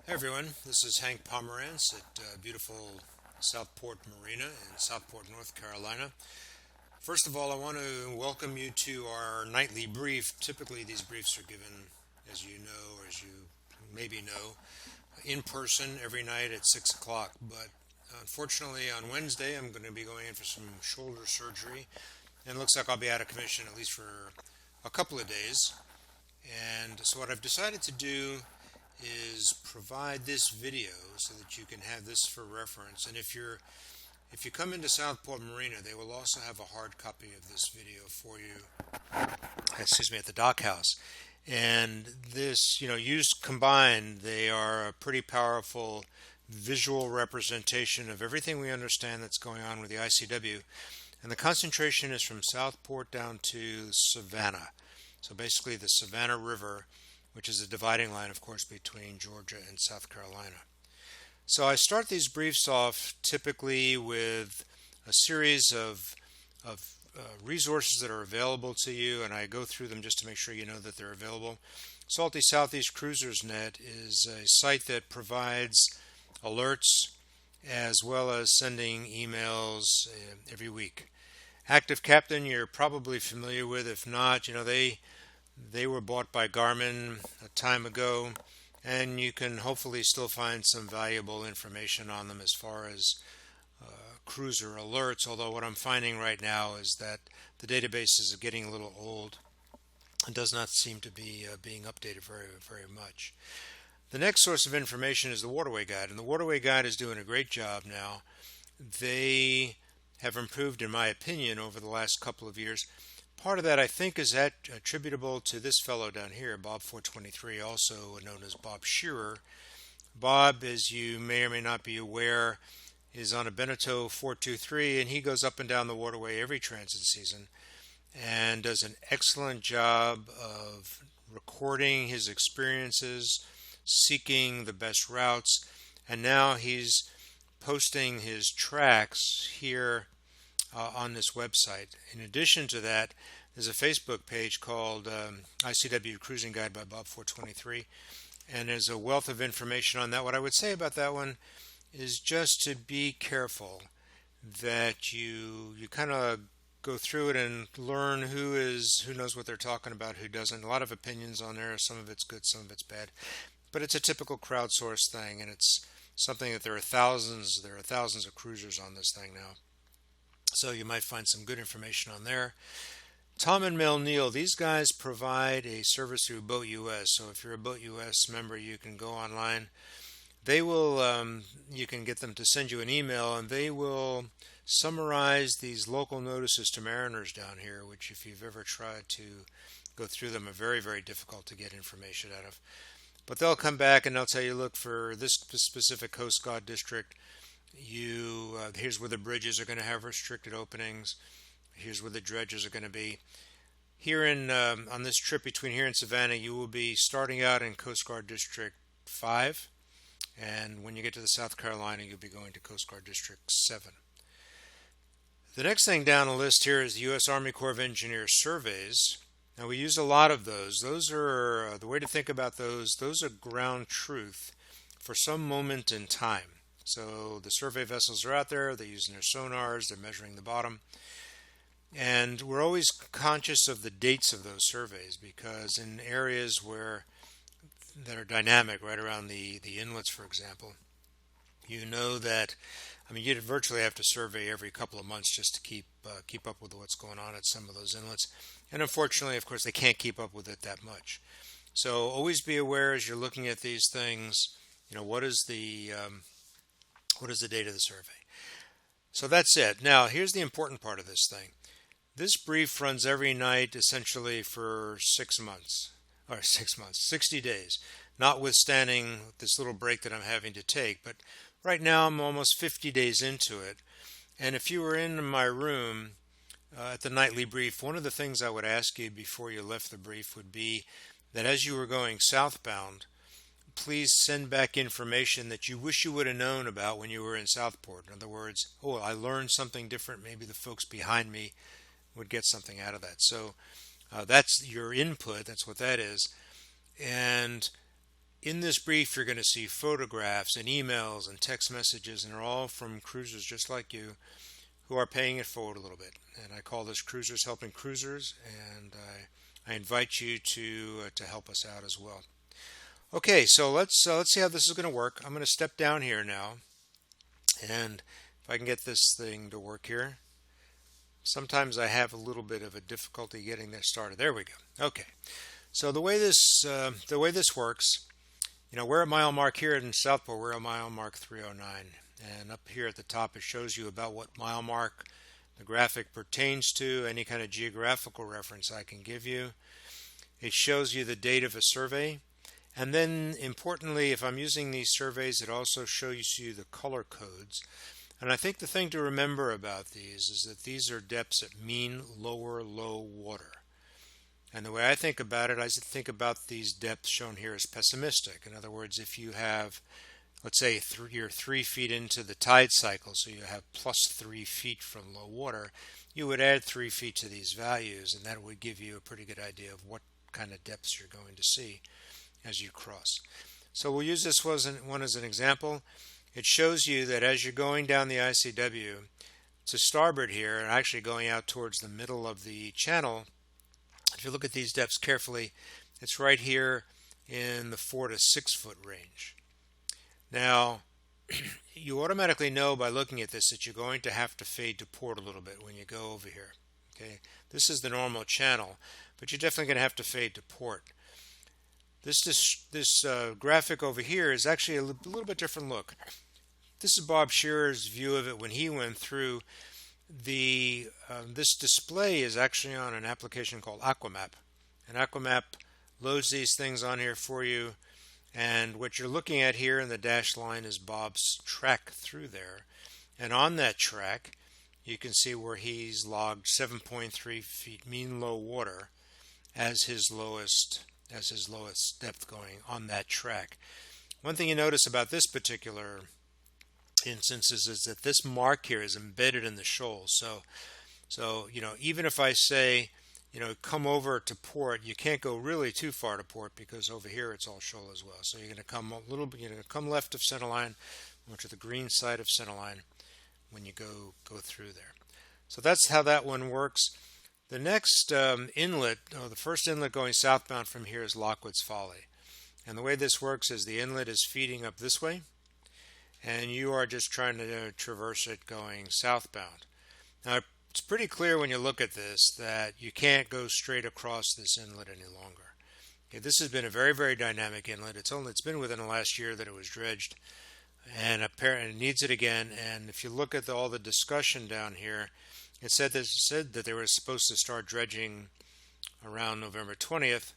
Hey everyone, this is Hank Pomerantz at beautiful Southport Marina in Southport, North Carolina. First of all, I want to welcome you to our nightly brief. Typically, these briefs are given, as you know, or as you maybe know, in person every night at 6 o'clock. But unfortunately, on Wednesday, I'm going to be going in for some shoulder surgery, and it looks like I'll be out of commission at least for a couple of days. And so, what I've decided to do is provide this video so that you can have this for reference. And if you come into Southport Marina, they will also have a hard copy of this video for you. Excuse me, at the dock house. And this, used combined, they are a pretty powerful visual representation of everything we understand that's going on with the ICW. And the concentration is from Southport down to Savannah. So basically the Savannah River, which is a dividing line, of course, between Georgia and South Carolina. So I start these briefs off typically with a series of resources that are available to you, and I go through them just to make sure you know that they're available. Salty Southeast Cruisers Net is a site that provides alerts as well as sending emails every week. Active Captain, you're probably familiar with. If not, they were bought by Garmin a time ago, and you can hopefully still find some valuable information on them as far as cruiser alerts. Although what I'm finding right now is that the database is getting a little old and does not seem to be being updated very much. The next source of information is the Waterway Guide, and the Waterway Guide is doing a great job now. They have improved, in my opinion, over the last couple of years. Part of that, I think, is attributable to this fellow down here, Bob 423, also known as Bob Shearer. Bob, as you may or may not be aware, is on a Beneteau 423, and he goes up and down the waterway every transit season and does an excellent job of recording his experiences, seeking the best routes, and now he's posting his tracks here on this website. In addition to that, there's a Facebook page called ICW Cruising Guide by Bob 423, and there's a wealth of information on that. What I would say about that one is just to be careful that you kind of go through it and learn who knows what they're talking about, who doesn't. A lot of opinions on there. Some of it's good, some of it's bad, but it's a typical crowdsourced thing, and it's something that there are thousands of cruisers on this thing now. So you might find some good information on there. Tom and Mel Neal, these guys provide a service through Boat US. So if you're a Boat US member, you can go online. They will, you can get them to send you an email, and they will summarize these local notices to mariners down here, which if you've ever tried to go through them, are very difficult to get information out of. But they'll come back and they'll tell you, look, for this specific Coast Guard district, here's where the bridges are going to have restricted openings. Here's where the dredges are going to be. Here on this trip between here and Savannah, you will be starting out in Coast Guard District 5, and when you get to the South Carolina, you'll be going to Coast Guard District 7. The next thing down the list here is the U.S. Army Corps of Engineers surveys. Now, we use a lot of those. Those are the way to think about those. Those are ground truth for some moment in time. So the survey vessels are out there, they're using their sonars, they're measuring the bottom. And we're always conscious of the dates of those surveys, because in areas that are dynamic, right around the inlets, for example, you know that, you'd virtually have to survey every couple of months just to keep up with what's going on at some of those inlets. And unfortunately, of course, they can't keep up with it that much. So always be aware as you're looking at these things, what is the date of the survey? So that's it. Now, here's the important part of this thing. This brief runs every night essentially for 6 months, 60 days, notwithstanding this little break that I'm having to take. But right now I'm almost 50 days into it. And if you were in my room at the nightly brief, one of the things I would ask you before you left the brief would be that as you were going southbound, please send back information that you wish you would have known about when you were in Southport. In other words, I learned something different. Maybe the folks behind me would get something out of that. So that's your input. That's what that is. And In this brief, you're going to see photographs and emails and text messages, and they're all from cruisers just like you who are paying it forward a little bit. And I call this Cruisers Helping Cruisers, and I invite you to help us out as well. Okay, so let's see how this is going to work. I'm going to step down here now, and if I can get this thing to work here. Sometimes I have a little bit of a difficulty getting this started. There we go. Okay, so the way this works, we're at mile mark here in Southport. We're at mile mark 309, and up here at the top it shows you about what mile mark the graphic pertains to, any kind of geographical reference I can give you. It shows you the date of a survey, and then importantly, if I'm using these surveys, it also shows you the color codes. And I think the thing to remember about these is that these are depths at mean lower low water. And the way I think about it, I think about these depths shown here as pessimistic. In other words, if you have, let's say, you're 3 feet into the tide cycle, so you have plus 3 feet from low water, you would add 3 feet to these values, and that would give you a pretty good idea of what kind of depths you're going to see as you cross. So we'll use this one as an example. It shows you that as you're going down the ICW to starboard here, and actually going out towards the middle of the channel, if you look at these depths carefully, it's right here in the 4 to 6 foot range. Now, you automatically know by looking at this that you're going to have to fade to port a little bit when you go over here. Okay, this is the normal channel, but you're definitely going to have to fade to port. This graphic over here is actually a little bit different look. This is Bob Shearer's view of it when he went through the. This display is actually on an application called Aquamap, and Aquamap loads these things on here for you. And what you're looking at here in the dashed line is Bob's track through there, and on that track, you can see where he's logged 7.3 feet mean low water as his lowest depth going on that track. One thing you notice about this particular instance is that this mark here is embedded in the shoal. So even if I say, come over to port, you can't go really too far to port because over here it's all shoal as well. So you're going to come a little bit, you're going to come left of centerline, or to the green side of centerline when you go through there. So that's how that one works. The next inlet, the first inlet going southbound from here is Lockwood's Folly. And the way this works is the inlet is feeding up this way, and you are just trying to traverse it going southbound. Now, it's pretty clear when you look at this that you can't go straight across this inlet any longer. Okay, this has been a very, very dynamic inlet. It's been within the last year that it was dredged, and apparently it needs it again. And if you look at all the discussion down here, it said that they were supposed to start dredging around November 20th,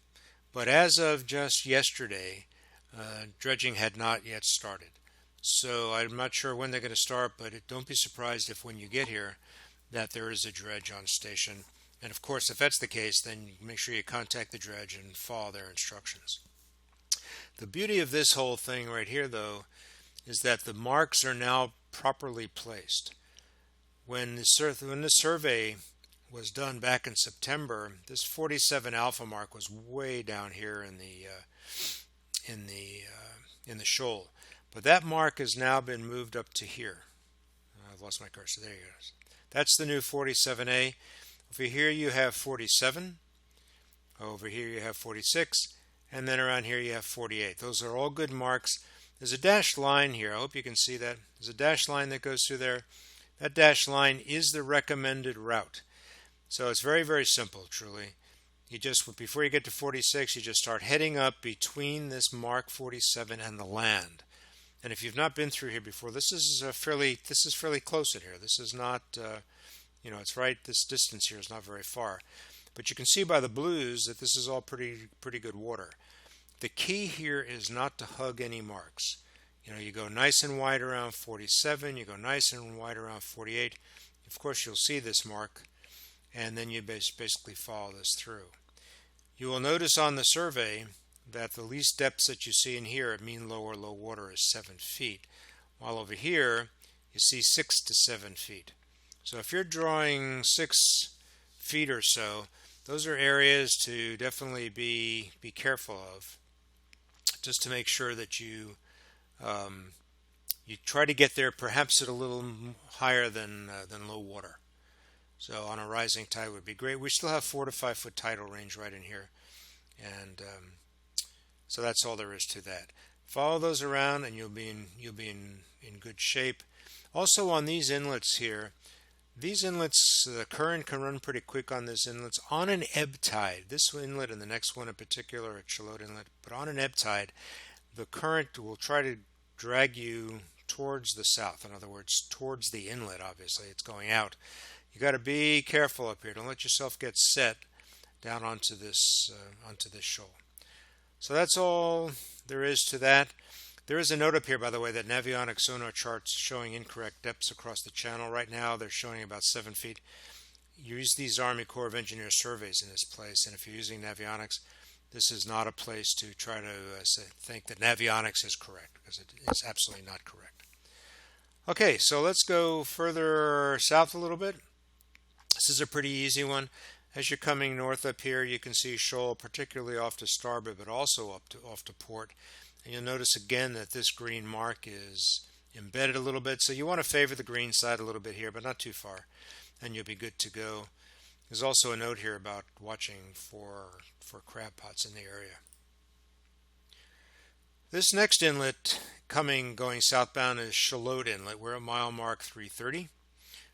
but as of just yesterday, dredging had not yet started. So I'm not sure when they're going to start, but don't be surprised if when you get here that there is a dredge on station. And of course, if that's the case, then make sure you contact the dredge and follow their instructions. The beauty of this whole thing right here, though, is that the marks are now properly placed. When the survey was done back in September, this 47 alpha mark was way down here in the shoal, but that mark has now been moved up to here. I've lost my cursor. There you go. That's the new 47A. Over here you have 47. Over here you have 46, and then around here you have 48. Those are all good marks. There's a dashed line here. I hope you can see that. There's a dashed line that goes through there. That dashed line is the recommended route. So it's very, very simple, truly. You just, before you get to 46, you just start heading up between this mark 47 and the land. And if you've not been through here before, this is fairly close in here. This is not, it's right, this distance here is not very far. But you can see by the blues that this is all pretty good water. The key here is not to hug any marks. You go nice and wide around 47, you go nice and wide around 48. Of course, you'll see this mark, and then you basically follow this through. You will notice on the survey that the least depths that you see in here at mean low or low water is 7 feet, while over here you see 6 to 7 feet. So if you're drawing 6 feet or so, those are areas to definitely be careful of, just to make sure that you try to get there perhaps at a little higher than low water. So on a rising tide would be great. We still have 4 to 5 foot tidal range right in here, and so that's all there is to that. Follow those around, and you'll be in good shape. Also on these inlets here, these inlets, the current can run pretty quick on these inlets. On an ebb tide, this inlet and the next one in particular at Charlotte Inlet, but on an ebb tide, the current will try to drag you towards the south. In other words, towards the inlet. Obviously, it's going out. You got to be careful up here. Don't let yourself get set down onto this shoal. So that's all there is to that. There is a note up here, by the way, that Navionics sonar charts showing incorrect depths across the channel. Right now, they're showing about 7 feet. You use these Army Corps of Engineers surveys in this place, and if you're using Navionics, this is not a place to try to think that Navionics is correct, because it is absolutely not correct. Okay, so let's go further south a little bit. This is a pretty easy one. As you're coming north up here, you can see shoal, particularly off to starboard, but also off to port. And you'll notice again that this green mark is embedded a little bit, so you want to favor the green side a little bit here, but not too far, and you'll be good to go. There's also a note here about watching for crab pots in the area. This next inlet going southbound is Charlotte Inlet. We're at mile mark 330.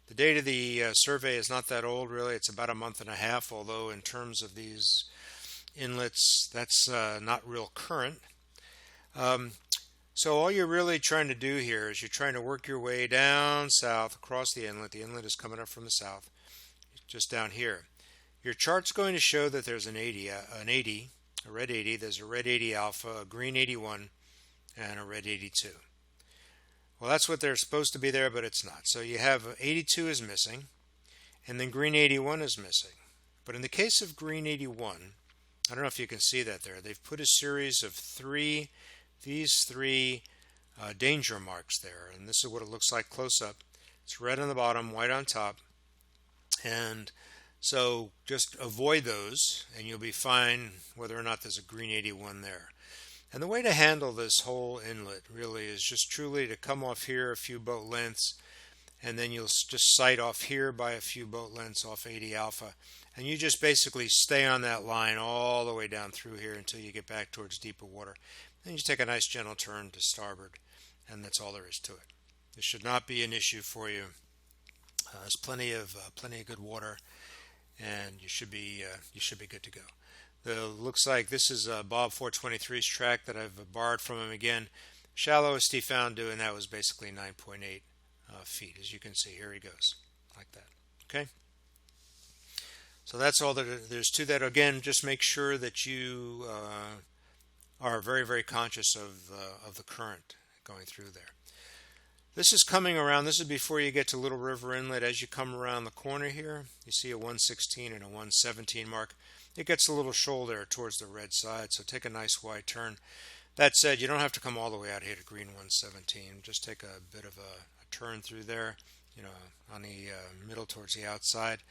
The date of the survey is not that old, really. It's about a month and a half, although in terms of these inlets, that's not real current. So all you're really trying to do here is you're trying to work your way down south across the inlet. The inlet is coming up from the south, just down here. Your chart's going to show that there's an 80, a red 80. There's a red 80 alpha, a green 81, and a red 82. Well, that's what they're supposed to be there, but it's not. So you have 82 is missing, and then green 81 is missing. But in the case of green 81, I don't know if you can see that there. They've put a series of these three danger marks there, and this is what it looks like close up. It's red on the bottom, white on top, and so just avoid those, and you'll be fine whether or not there's a green 81 there. And the way to handle this whole inlet really is just truly to come off here a few boat lengths, and then you'll just sight off here by a few boat lengths off 80 alpha, and you just basically stay on that line all the way down through here until you get back towards deeper water. Then you take a nice gentle turn to starboard, and that's all there is to it. This should not be an issue for you. There's plenty of good water, and you should be good to go. Looks like this is Bob 423's track that I've borrowed from him again. Shallowest he found doing that was basically 9.8 feet. As you can see, here he goes, like that. Okay? So that's all there's to that. Again, just make sure that you are very, very conscious of the current going through there. This is coming around. This is before you get to Little River Inlet. As you come around the corner here, you see a 116 and a 117 mark. It gets a little shoal there towards the red side, so take a nice wide turn. That said, you don't have to come all the way out here to green 117. Just take a bit of a turn through there, on the middle towards the outside.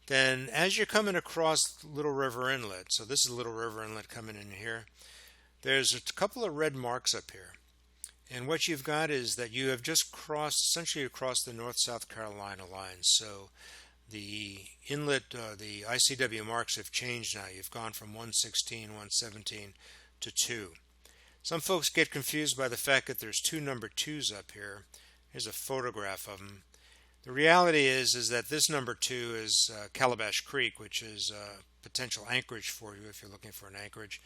Then as you're coming across Little River Inlet, so this is Little River Inlet coming in here, there's a couple of red marks up here. And what you've got is that you have just essentially across the North-South Carolina line. So the inlet, the ICW marks have changed now. You've gone from 116, 117 to 2. Some folks get confused by the fact that there's two number 2s up here. Here's a photograph of them. The reality is that this number 2 is Calabash Creek, which is potential anchorage for you if you're looking for an anchorage.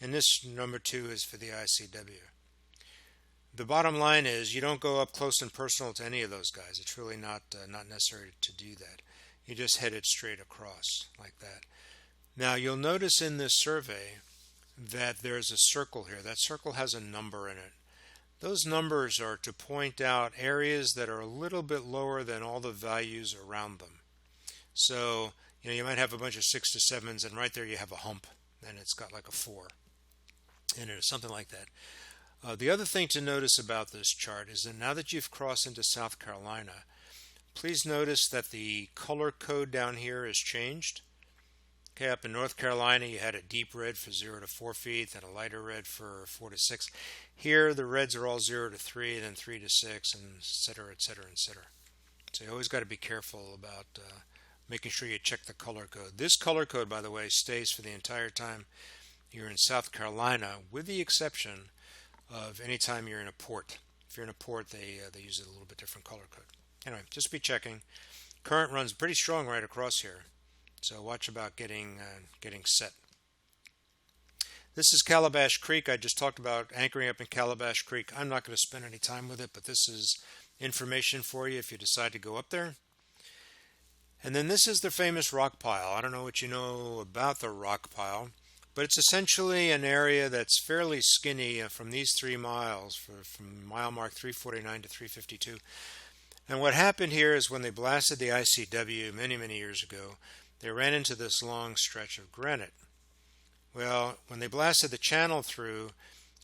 And this number 2 is for the ICW. The bottom line is you don't go up close and personal to any of those guys. It's really not necessary to do that. You just head it straight across like that. Now you'll notice in this survey that there's a circle here. That circle has a number in it. Those numbers are to point out areas that are a little bit lower than all the values around them. So you might have a bunch of 6 to 7s, and right there you have a hump, and it's got like a 4 in it or something like that. The other thing to notice about this chart is that now that you've crossed into South Carolina, please notice that the color code down here is changed. Okay, up in North Carolina, you had a deep red for 0 to 4 feet, then a lighter red for 4 to 6. Here, the reds are all 0 to 3, then 3 to 6, and et cetera, et cetera, et cetera. So you always got to be careful about making sure you check the color code. This color code, by the way, stays for the entire time you're in South Carolina, with the exception of any time you're in a port. If you're in a port, they use a little bit different color code. Anyway, just be checking. Current runs pretty strong right across here, so watch about getting set. This is Calabash Creek. I just talked about anchoring up in Calabash Creek. I'm not going to spend any time with it, but this is information for you if you decide to go up there. And then this is the famous rock pile. I don't know what you know about the rock pile, but it's essentially an area that's fairly skinny from these 3 miles, from mile mark 349 to 352. And what happened here is when they blasted the ICW many, many years ago, they ran into this long stretch of granite. Well, when they blasted the channel through,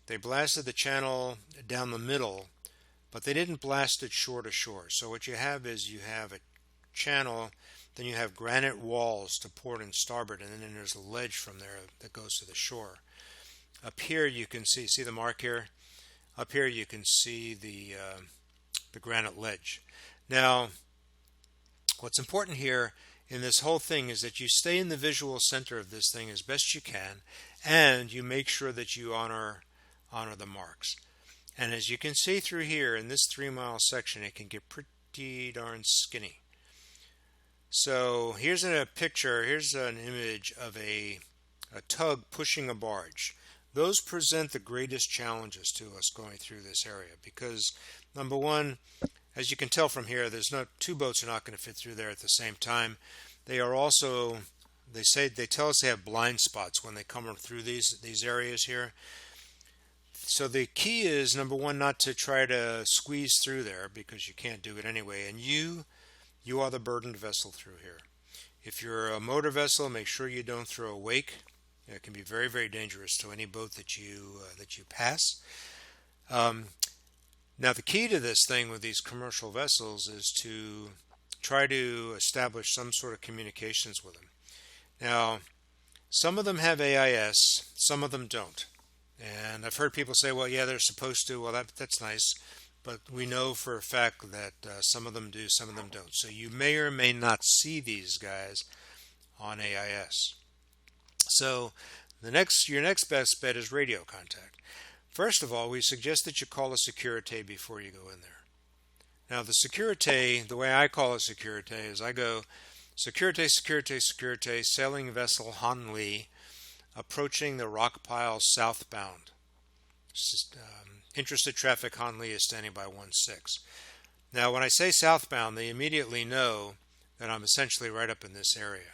they blasted the channel down the middle, but they didn't blast it shore to shore. So what you have is you have a channel, then you have granite walls to port and starboard, and then there's a ledge from there that goes to the shore. Up here you can see the mark here? Up here you can see the granite ledge. Now, what's important here in this whole thing is that you stay in the visual center of this thing as best you can, and you make sure that you honor the marks. And as you can see through here in this 3-mile section, it can get pretty darn skinny. So here's a picture, here's an image of a tug pushing a barge. Those present the greatest challenges to us going through this area because, number one, as you can tell from here, two boats are not going to fit through there at the same time. They are also, they tell us they have blind spots when they come through these areas here. So the key is, number one, not to try to squeeze through there because you can't do it anyway. And you are the burdened vessel through here. If you're a motor vessel, make sure you don't throw a wake. It can be very, very dangerous to any boat that you pass. Now, the key to this thing with these commercial vessels is to try to establish some sort of communications with them. Now, some of them have AIS, some of them don't. And I've heard people say, well, yeah, they're supposed to. Well, that's nice. But we know for a fact that some of them do, some of them don't. So you may or may not see these guys on AIS. So your next best bet is radio contact. First of all, we suggest that you call a Securite before you go in there. Now, the Securite, the way I call a Securite is I go Securite, sailing vessel Han Lee, approaching the rock pile southbound. Interested traffic Han Lee is standing by 16. Now, when I say southbound, they immediately know that I'm essentially right up in this area.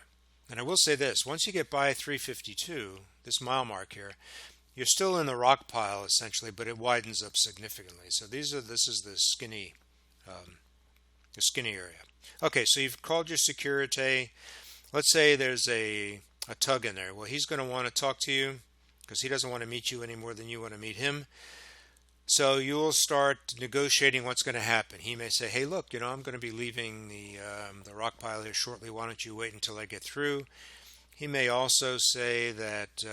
And I will say this, once you get by 352, this mile mark here, you're still in the rock pile essentially, but it widens up significantly. So this is the skinny area. Okay, so you've called your Securite. Let's say there's a tug in there. Well, he's going to want to talk to you because he doesn't want to meet you any more than you want to meet him. So you will start negotiating what's going to happen. He may say, hey, look, I'm going to be leaving the rock pile here shortly. Why don't you wait until I get through? He may also say that,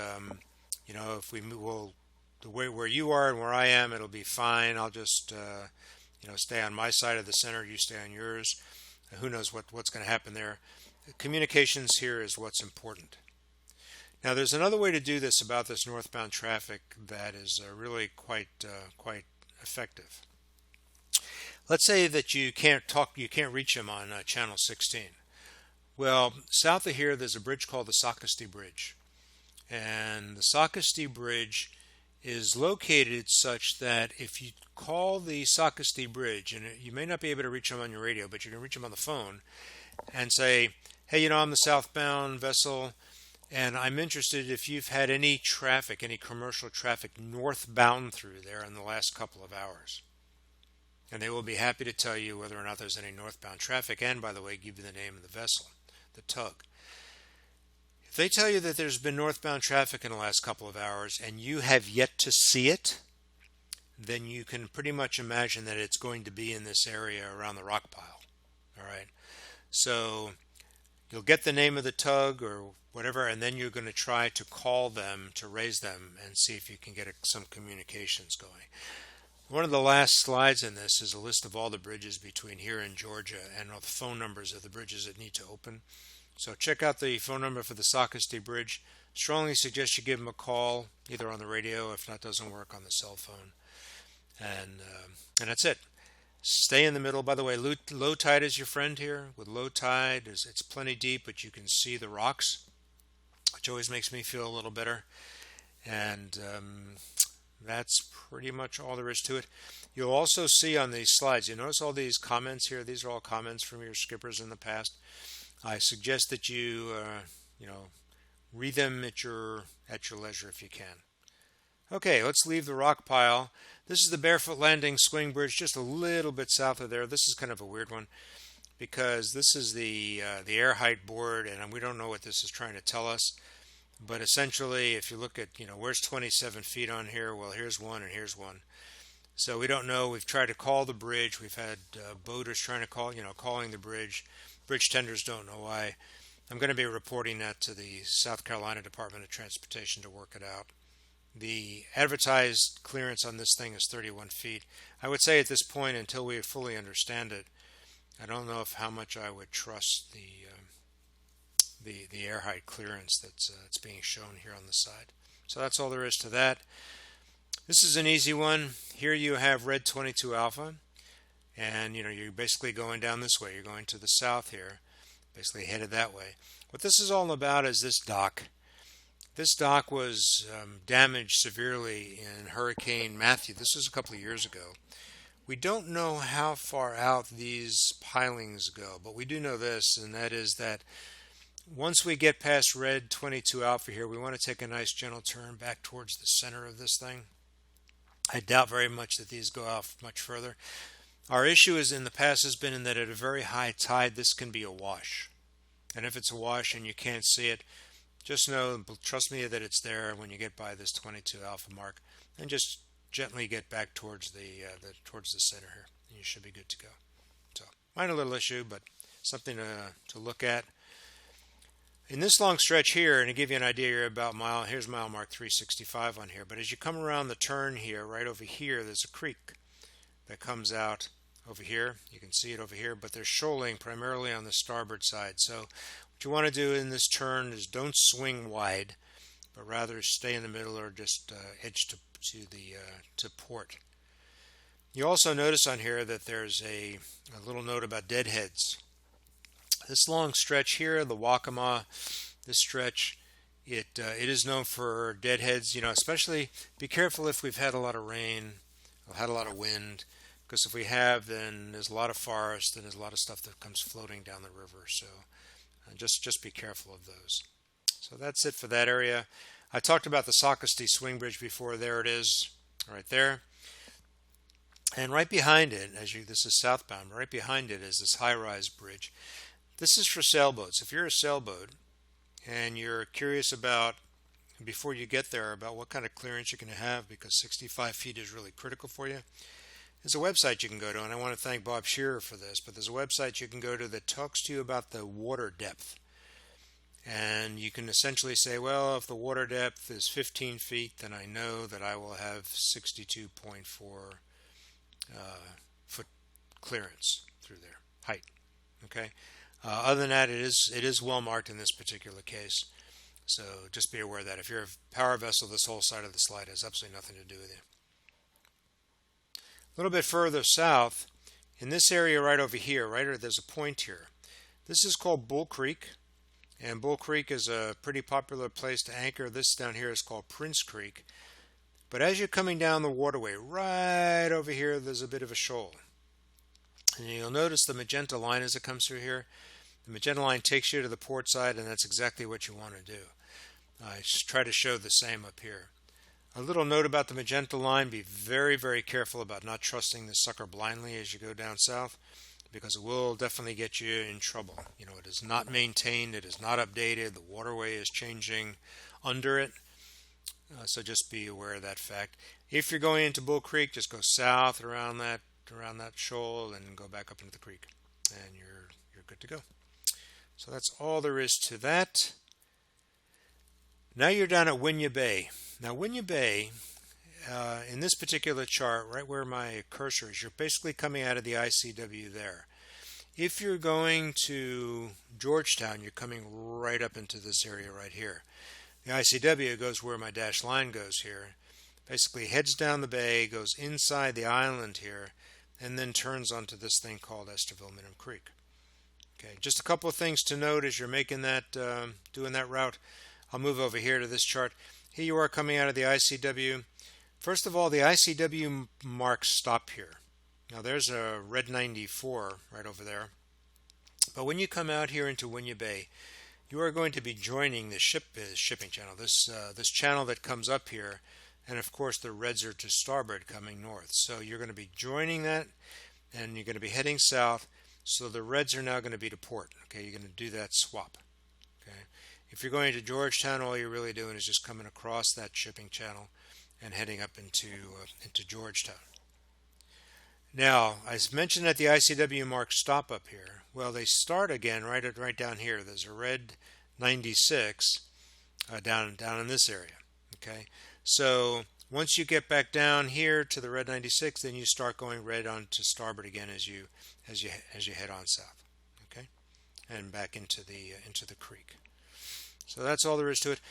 if we move, the way where you are and where I am, it'll be fine. I'll just, stay on my side of the center. You stay on yours. Who knows what's going to happen there. Communications here is what's important. Now, there's another way to do this about this northbound traffic that is really quite effective. Let's say that you can't reach them on channel 16. Well, south of here, there's a bridge called the Southport Bridge, and the Southport Bridge is located such that if you call the Southport Bridge, and you may not be able to reach them on your radio, but you can reach them on the phone, and say, hey, I'm the southbound vessel. And I'm interested if you've had any traffic, any commercial traffic northbound through there in the last couple of hours. And they will be happy to tell you whether or not there's any northbound traffic, and by the way, give you the name of the vessel, the tug. If they tell you that there's been northbound traffic in the last couple of hours and you have yet to see it, then you can pretty much imagine that it's going to be in this area around the rock pile. All right. So you'll get the name of the tug or whatever, and then you're going to try to call them to raise them and see if you can get some communications going. One of the last slides in this is a list of all the bridges between here and Georgia and all the phone numbers of the bridges that need to open. So check out the phone number for the Socastee Bridge. Strongly suggest you give them a call, either on the radio, if that doesn't work, on the cell phone. And that's it. Stay in the middle. By the way, low tide is your friend here. With low tide, it's plenty deep, but you can see the rocks, which always makes me feel a little better. And that's pretty much all there is to it. You'll also see on these slides, you notice all these comments here. These are all comments from your skippers in the past. I suggest that you read them at your leisure if you can. Okay, let's leave the rock pile. This is the Barefoot Landing Swing Bridge, just a little bit south of there. This is kind of a weird one because this is the air height board, and we don't know what this is trying to tell us. But essentially, if you look at, where's 27 feet on here? Well, here's one and here's one. So we don't know. We've tried to call the bridge. We've had boaters trying to call, calling the bridge. Bridge tenders don't know why. I'm going to be reporting that to the South Carolina Department of Transportation to work it out. The advertised clearance on this thing is 31 feet. I would say at this point, until we fully understand it, I don't know how much I would trust the air height clearance that's being shown here on the side. So that's all there is to that. This is an easy one. Here you have red 22 alpha, and you're basically going down this way. You're going to the south here, basically headed that way. What this is all about is this dock. This dock was damaged severely in Hurricane Matthew. This was a couple of years ago. We don't know how far out these pilings go, but we do know this, and that is that once we get past red 22 alpha here, we want to take a nice gentle turn back towards the center of this thing. I doubt very much that these go off much further. Our issue is in the past has been in that at a very high tide, this can be a wash. And if it's a wash and you can't see it, just know, trust me, that it's there when you get by this 22 alpha mark, and just gently get back towards the center here, and you should be good to go. So, minor little issue, but something to look at. In this long stretch here, and to give you an idea, you're about here's mile mark 365 on here, but as you come around the turn here, right over here, there's a creek that comes out over here. You can see it over here, but there's shoaling primarily on the starboard side. So what you want to do in this turn is don't swing wide, but rather stay in the middle or just edge to port. You also notice on here that there's a little note about deadheads. This long stretch here, the Waccamaw, this stretch, it is known for deadheads. Especially be careful if we've had a lot of rain, or had a lot of wind, because if we have, then there's a lot of forest and there's a lot of stuff that comes floating down the river. So just be careful of those. So that's it for that area. I talked about the Socastee Swing Bridge before. There it is, right there. And right behind it, this is southbound, right behind it is this high-rise bridge. This is for sailboats. If you're a sailboat and you're curious about, before you get there, about what kind of clearance you're going to have, because 65 feet is really critical for you, there's a website you can go to, and I want to thank Bob Shearer for this, but there's a website you can go to that talks to you about the water depth. And you can essentially say, well, if the water depth is 15 feet, then I know that I will have 62.4 foot clearance through there, height. Okay. Other than that, it is well marked in this particular case. So just be aware that if you're a power vessel, this whole side of the slide has absolutely nothing to do with you. A little bit further south, in this area right over here, there's a point here. This is called Bull Creek, and Bull Creek is a pretty popular place to anchor. This down here is called Prince Creek. But as you're coming down the waterway, right over here, there's a bit of a shoal. And you'll notice the magenta line as it comes through here. The magenta line takes you to the port side, and that's exactly what you want to do. I just try to show the same up here. A little note about the magenta line: be very, very careful about not trusting this sucker blindly as you go down south, because it will definitely get you in trouble. It is not maintained, it is not updated, the waterway is changing under it. So just be aware of that fact. If you're going into Bull Creek, just go south around that shoal and go back up into the creek, and you're good to go. So that's all there is to that. Now you're down at Winya Bay. Now Winya Bay, in this particular chart, right where my cursor is, you're basically coming out of the ICW there. If you're going to Georgetown, you're coming right up into this area right here. The ICW goes where my dashed line goes here. Basically heads down the bay, goes inside the island here, and then turns onto this thing called Esterville-Minnham Creek. Okay, just a couple of things to note as you're making that, doing that route. I'll move over here to this chart. Here you are coming out of the ICW. First of all, the ICW marks stop here. Now there's a red 94 right over there. But when you come out here into Winya Bay, you are going to be joining the shipping channel, this channel that comes up here, and of course the reds are to starboard coming north. So you're going to be joining that, and you're going to be heading south. So the reds are now going to be to port. Okay, you're going to do that swap. Okay, if you're going to Georgetown, all you're really doing is just coming across that shipping channel and heading up into Georgetown. Now, I mentioned that the ICW marks stop up here. Well, they start again right down here. There's a red 96 down in this area. Okay, so once you get back down here to the red 96, then you start going red on to starboard again as you head on south. Okay, and back into the creek. So that's all there is to it.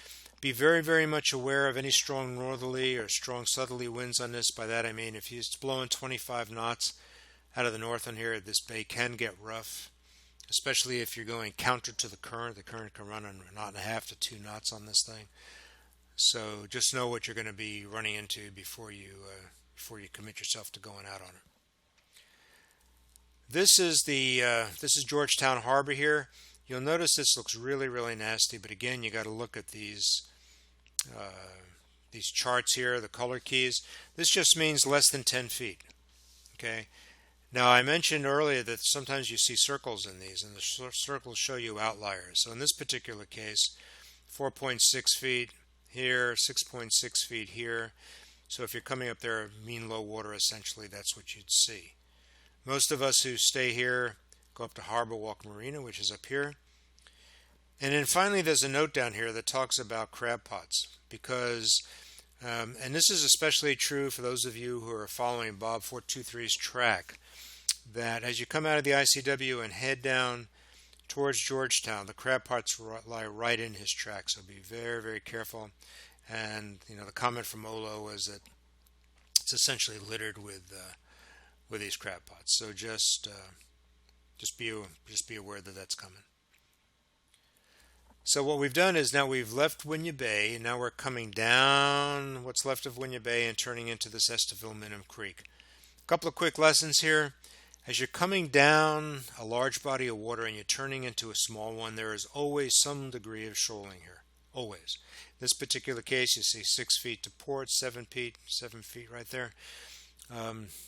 Be very, very much aware of any strong northerly or strong southerly winds on this. By that I mean if it's blowing 25 knots out of the north on here, this bay can get rough, especially if you're going counter to the current. The current can run a knot and a half to 2 knots on this thing. So just know what you're going to be running into before you commit yourself to going out on it. This is Georgetown Harbor here. You'll notice this looks really, really nasty, but again, you got to look at these charts here, the color keys. This just means less than 10 feet. Okay. Now I mentioned earlier that sometimes you see circles in these, and the circles show you outliers. So in this particular case, 4.6 feet here, 6.6 feet here. So if you're coming up there, mean low water, essentially, that's what you'd see. Most of us who stay here go up to Harbor Walk Marina, which is up here. And then finally, there's a note down here that talks about crab pots, because, and this is especially true for those of you who are following Bob 423's track, that as you come out of the ICW and head down towards Georgetown, the crab pots lie right in his track, so be very, very careful. And the comment from Olo was that it's essentially littered with these crab pots. So just be aware that that's coming. So what we've done is now we've left Winya Bay, and now we're coming down what's left of Winya Bay and turning into this Esterville-Minnham Creek. A couple of quick lessons here. As you're coming down a large body of water and you're turning into a small one, there is always some degree of shoaling here. Always. In this particular case, you see 6 feet to port, 7 feet right there.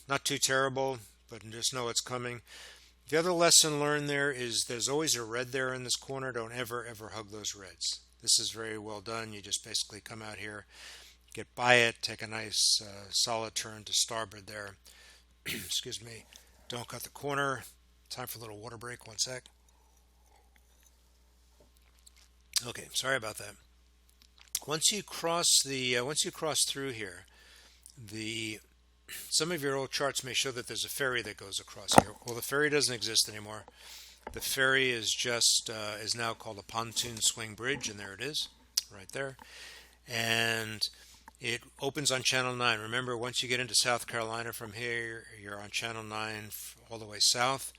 Not too terrible, but just know it's coming. The other lesson learned there is there's always a red there in this corner. Don't ever hug those reds. This is very well done. You just basically come out here, get by it, take a nice solid turn to starboard there. Excuse me. Don't cut the corner. Time for a little water break. One sec. Okay, sorry about that. Once you cross through here, some of your old charts may show that there's a ferry that goes across here. Well, the ferry doesn't exist anymore. The ferry is now called a pontoon swing bridge, and there it is, right there. And it opens on Channel 9. Remember, once you get into South Carolina from here, you're on Channel 9 all the way south.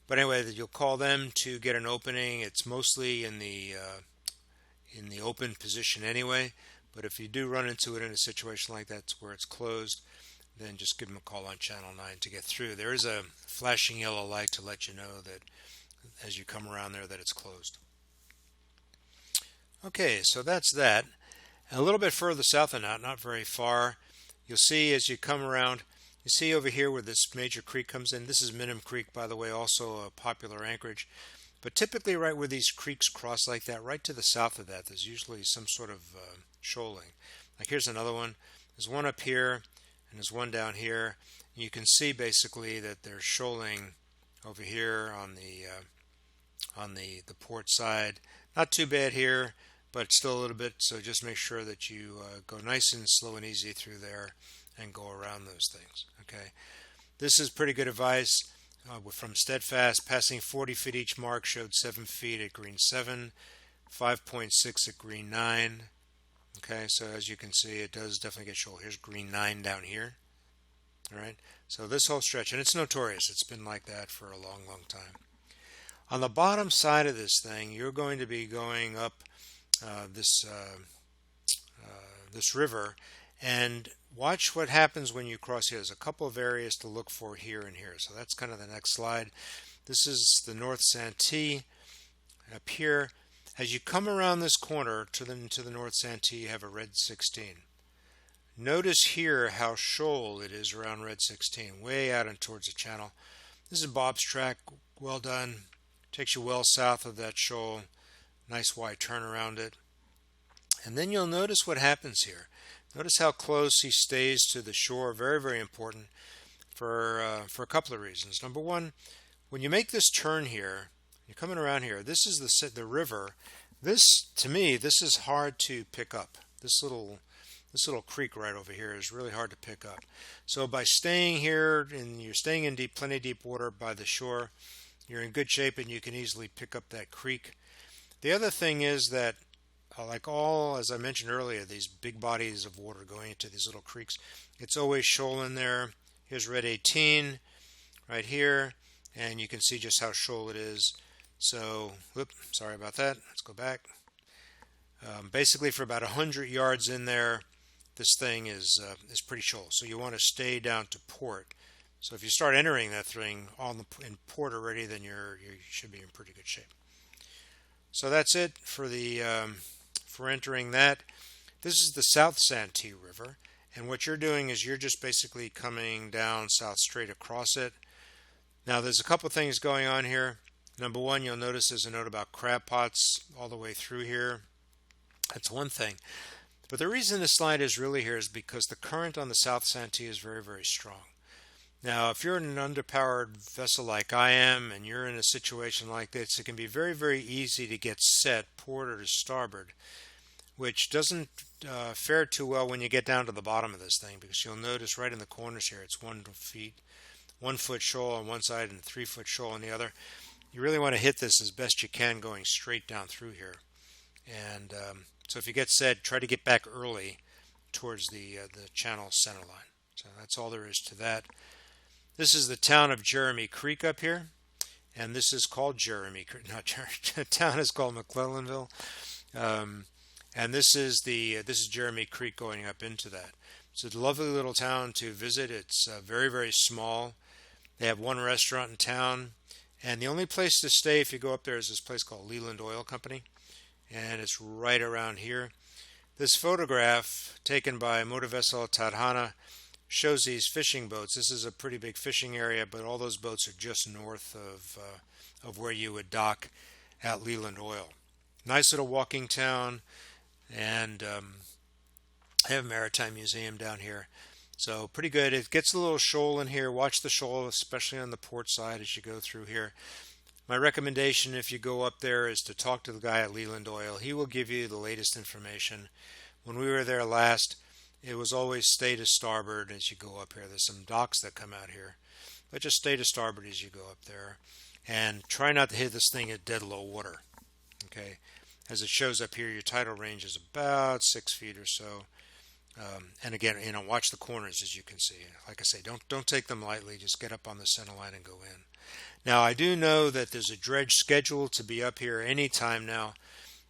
But anyway, you'll call them to get an opening. It's mostly in the open position anyway. But if you do run into it in a situation like that where it's closed, then just give them a call on Channel 9 to get through. There is a flashing yellow light to let you know that as you come around there that it's closed. Okay, so that's that. A little bit further south than that, not very far, you'll see as you come around, you see over here where this major creek comes in. This is Minnham Creek, by the way, also a popular anchorage. But typically right where these creeks cross like that, right to the south of that, there's usually some sort of shoaling. Like here's another one. There's one up here, and there's one down here. You can see basically that there's shoaling over here on the port side. Not too bad here, but still a little bit. So just make sure that you go nice and slow and easy through there and go around those things. Okay, this is pretty good advice from Steadfast. Passing 40 feet each mark showed 7 feet at green 7, 5.6 at green 9. Okay, so as you can see, it does definitely get shoal. Here's green 9 down here. All right, so this whole stretch, and it's notorious. It's been like that for a long, long time. On the bottom side of this thing, you're going to be going up this river, and watch what happens when you cross here. There's a couple of areas to look for here and here. So that's kind of the next slide. This is the North Santee up here. As you come around this corner to the North Santee, you have a red 16. Notice here how shoal it is around red 16, way out and towards the channel. This is Bob's track. Well done. Takes you well south of that shoal. Nice wide turn around it. And then you'll notice what happens here. Notice how close he stays to the shore. Very, very important for a couple of reasons. Number one, when you make this turn here, you're coming around here. This is the river. This, to me, this is hard to pick up. This little creek right over here is really hard to pick up. So by staying here, and you're staying in plenty deep water by the shore, you're in good shape and you can easily pick up that creek. The other thing is that, as I mentioned earlier, these big bodies of water going into these little creeks, it's always shoal in there. Here's red 18 right here, and you can see just how shoal it is. So, sorry about that. Let's go back. Basically, for about 100 yards in there, this thing is pretty shoal. So you want to stay down to port. So if you start entering that thing in port already, then you should be in pretty good shape. So that's it for for entering that. This is the South Santee River, and what you're doing is you're just basically coming down south straight across it. Now there's a couple things going on here. Number one, you'll notice there's a note about crab pots all the way through here. That's one thing. But the reason this slide is really here is because the current on the South Santee is very, very strong. Now, if you're in an underpowered vessel like I am, and you're in a situation like this, it can be very, very easy to get set port or to starboard, which doesn't fare too well when you get down to the bottom of this thing, because you'll notice right in the corners here, it's 1 foot shoal on one side and 3 foot shoal on the other. You really want to hit this as best you can going straight down through here. And so if you get set, try to get back early towards the channel center line. So that's all there is to that. This is the town of Jeremy Creek up here, and this is called Jeremy Creek. Not Jeremy. The town is called McClellanville, and this is Jeremy Creek going up into that. It's a lovely little town to visit. It's very, very small. They have one restaurant in town, and the only place to stay if you go up there is this place called Leland Oil Company, and it's right around here. This photograph taken by motor vessel Tadhana shows these fishing boats. This is a pretty big fishing area, but all those boats are just north of where you would dock at Leland Oil. Nice little walking town, and I have a maritime museum down here. So pretty good. It gets a little shoal in here. Watch the shoal, especially on the port side as you go through here. My recommendation if you go up there is to talk to the guy at Leland Oil. He will give you the latest information. When we were there last, it was always stay to starboard as you go up here. There's some docks that come out here, but just stay to starboard as you go up there, and try not to hit this thing at dead low water. Okay, as it shows up here, your tidal range is about 6 feet or so. And again, watch the corners as you can see. Like I say, don't take them lightly. Just get up on the center line and go in. Now I do know that there's a dredge scheduled to be up here anytime now.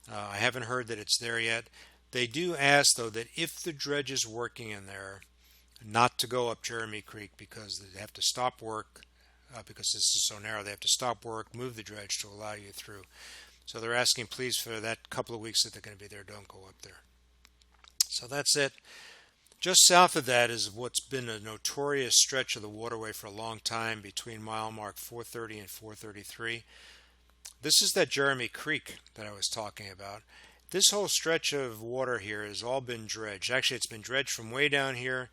I haven't heard that it's there yet. They do ask, though, that if the dredge is working in there, not to go up Jeremy Creek, because they have to stop work, because this is so narrow. They have to stop work, move the dredge to allow you through. So they're asking, please, for that couple of weeks that they're going to be there, don't go up there. So that's it. Just south of that is what's been a notorious stretch of the waterway for a long time between mile mark 430 and 433. This is that Jeremy Creek that I was talking about. This whole stretch of water here has all been dredged. Actually, it's been dredged from way down here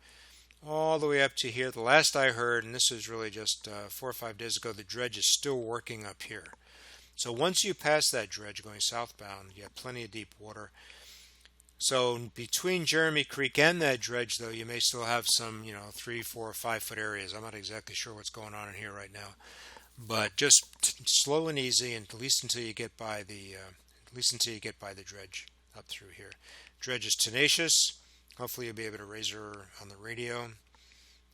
all the way up to here. The last I heard, and this was really just 4 or 5 days ago, the dredge is still working up here. So once you pass that dredge going southbound, you have plenty of deep water. So between Jeremy Creek and that dredge, though, you may still have some, 3, 4, 5 foot areas. I'm not exactly sure what's going on in here right now, but just slow and easy, and at least until you get by the dredge up through here. Dredge is tenacious. Hopefully, you'll be able to raise her on the radio,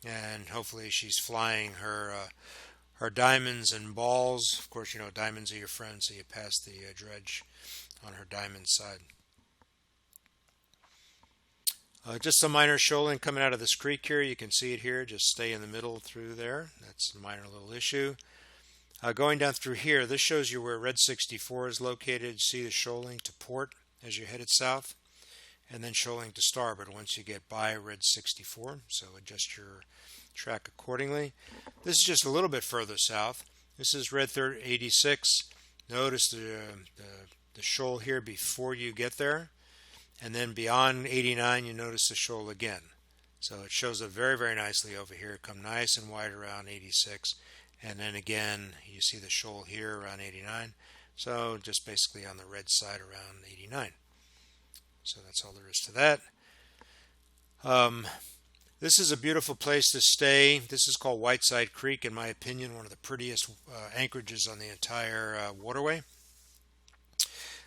and hopefully, she's flying her diamonds and balls. Of course, diamonds are your friends, so you pass the dredge on her diamond side. Just some minor shoaling coming out of this creek here. You can see it here. Just stay in the middle through there. That's a minor little issue. Going down through here, this shows you where Red 64 is located. See the shoaling to port as you're headed south, and then shoaling to starboard once you get by Red 64. So adjust your track accordingly. This is just a little bit further south. This is Red 86. Notice the shoal here before you get there. And then beyond 89, you notice the shoal again. So it shows up very, very nicely over here. Come nice and wide around 86. And then again, you see the shoal here around 89. So just basically on the red side around 89. So that's all there is to that. This is a beautiful place to stay. This is called Whiteside Creek, in my opinion, one of the prettiest anchorages on the entire waterway.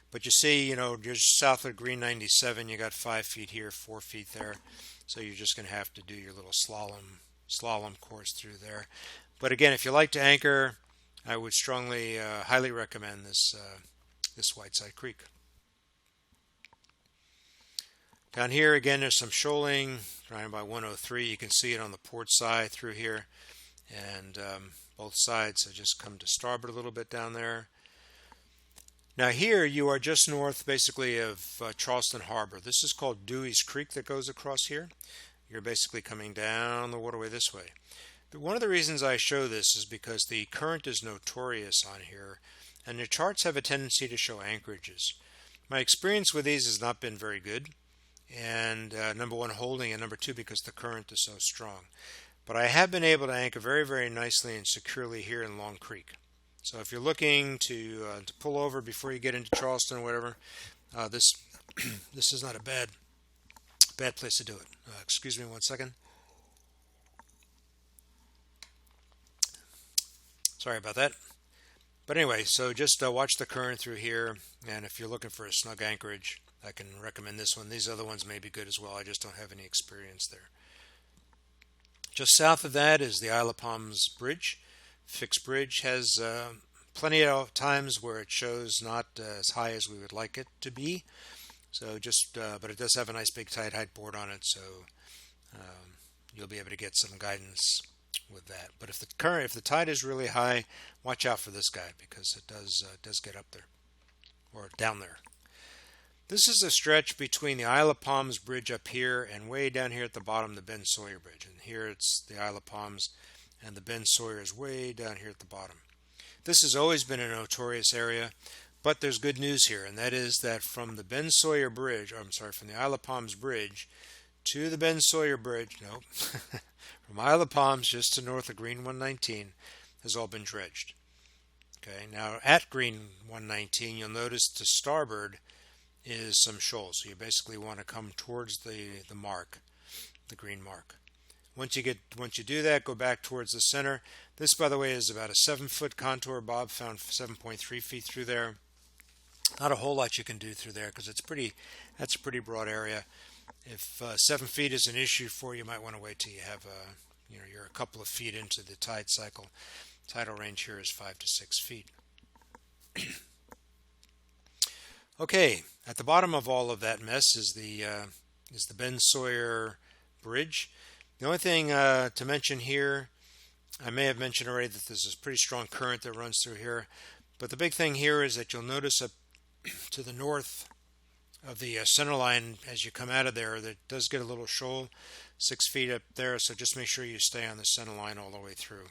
But you see, just south of Green 97, you got 5 feet here, 4 feet there. So you're just going to have to do your little slalom course through there. But again, if you like to anchor, I would strongly, highly recommend this Whiteside Creek. Down here, again, there's some shoaling around by 103. You can see it on the port side through here, and both sides. So just come to starboard a little bit down there. Now here you are just north basically of Charleston Harbor. This is called Dewey's Creek that goes across here. You're basically coming down the waterway this way. But one of the reasons I show this is because the current is notorious on here, and the charts have a tendency to show anchorages. My experience with these has not been very good, and number one, holding, and number two, because the current is so strong. But I have been able to anchor very, very nicely and securely here in Long Creek. So if you're looking to pull over before you get into Charleston or whatever, this this is not a bad place to do it. Excuse me 1 second. Sorry about that. But anyway, so just watch the current through here, and if you're looking for a snug anchorage, I can recommend this one. These other ones may be good as well. I just don't have any experience there. Just south of that is the Isle of Palms Bridge. Fixed bridge has plenty of times where it shows not as high as we would like it to be. So but it does have a nice big tide height board on it, so you'll be able to get some guidance with that. But if the tide is really high, watch out for this guide because it does get up there or down there. This is a stretch between the Isle of Palms Bridge up here and way down here at the bottom, the Ben Sawyer Bridge. And here it's the Isle of Palms, and the Ben Sawyer is way down here at the bottom. This has always been a notorious area, but there's good news here, and that is that from the Ben Sawyer Bridge, from the Isle of Palms Bridge to the Ben Sawyer Bridge, from Isle of Palms just to north of Green 119 has all been dredged. Okay, now at Green 119, you'll notice to starboard is some shoals, so you basically want to come towards the mark, the green mark. Once you do that, go back towards the center. This, by the way, is about a 7-foot contour. Bob found 7.3 feet through there. Not a whole lot you can do through there because that's a pretty broad area. If 7 feet is an issue for you, you might want to wait till you have you're a couple of feet into the tide cycle. Tidal range here is 5 to 6 feet. Okay, at the bottom of all of that mess is the Ben Sawyer Bridge. The only thing to mention here, I may have mentioned already that there's this pretty strong current that runs through here, but the big thing here is that you'll notice up to the north of the center line as you come out of there, that does get a little shoal, 6 feet up there, so just make sure you stay on the center line all the way through,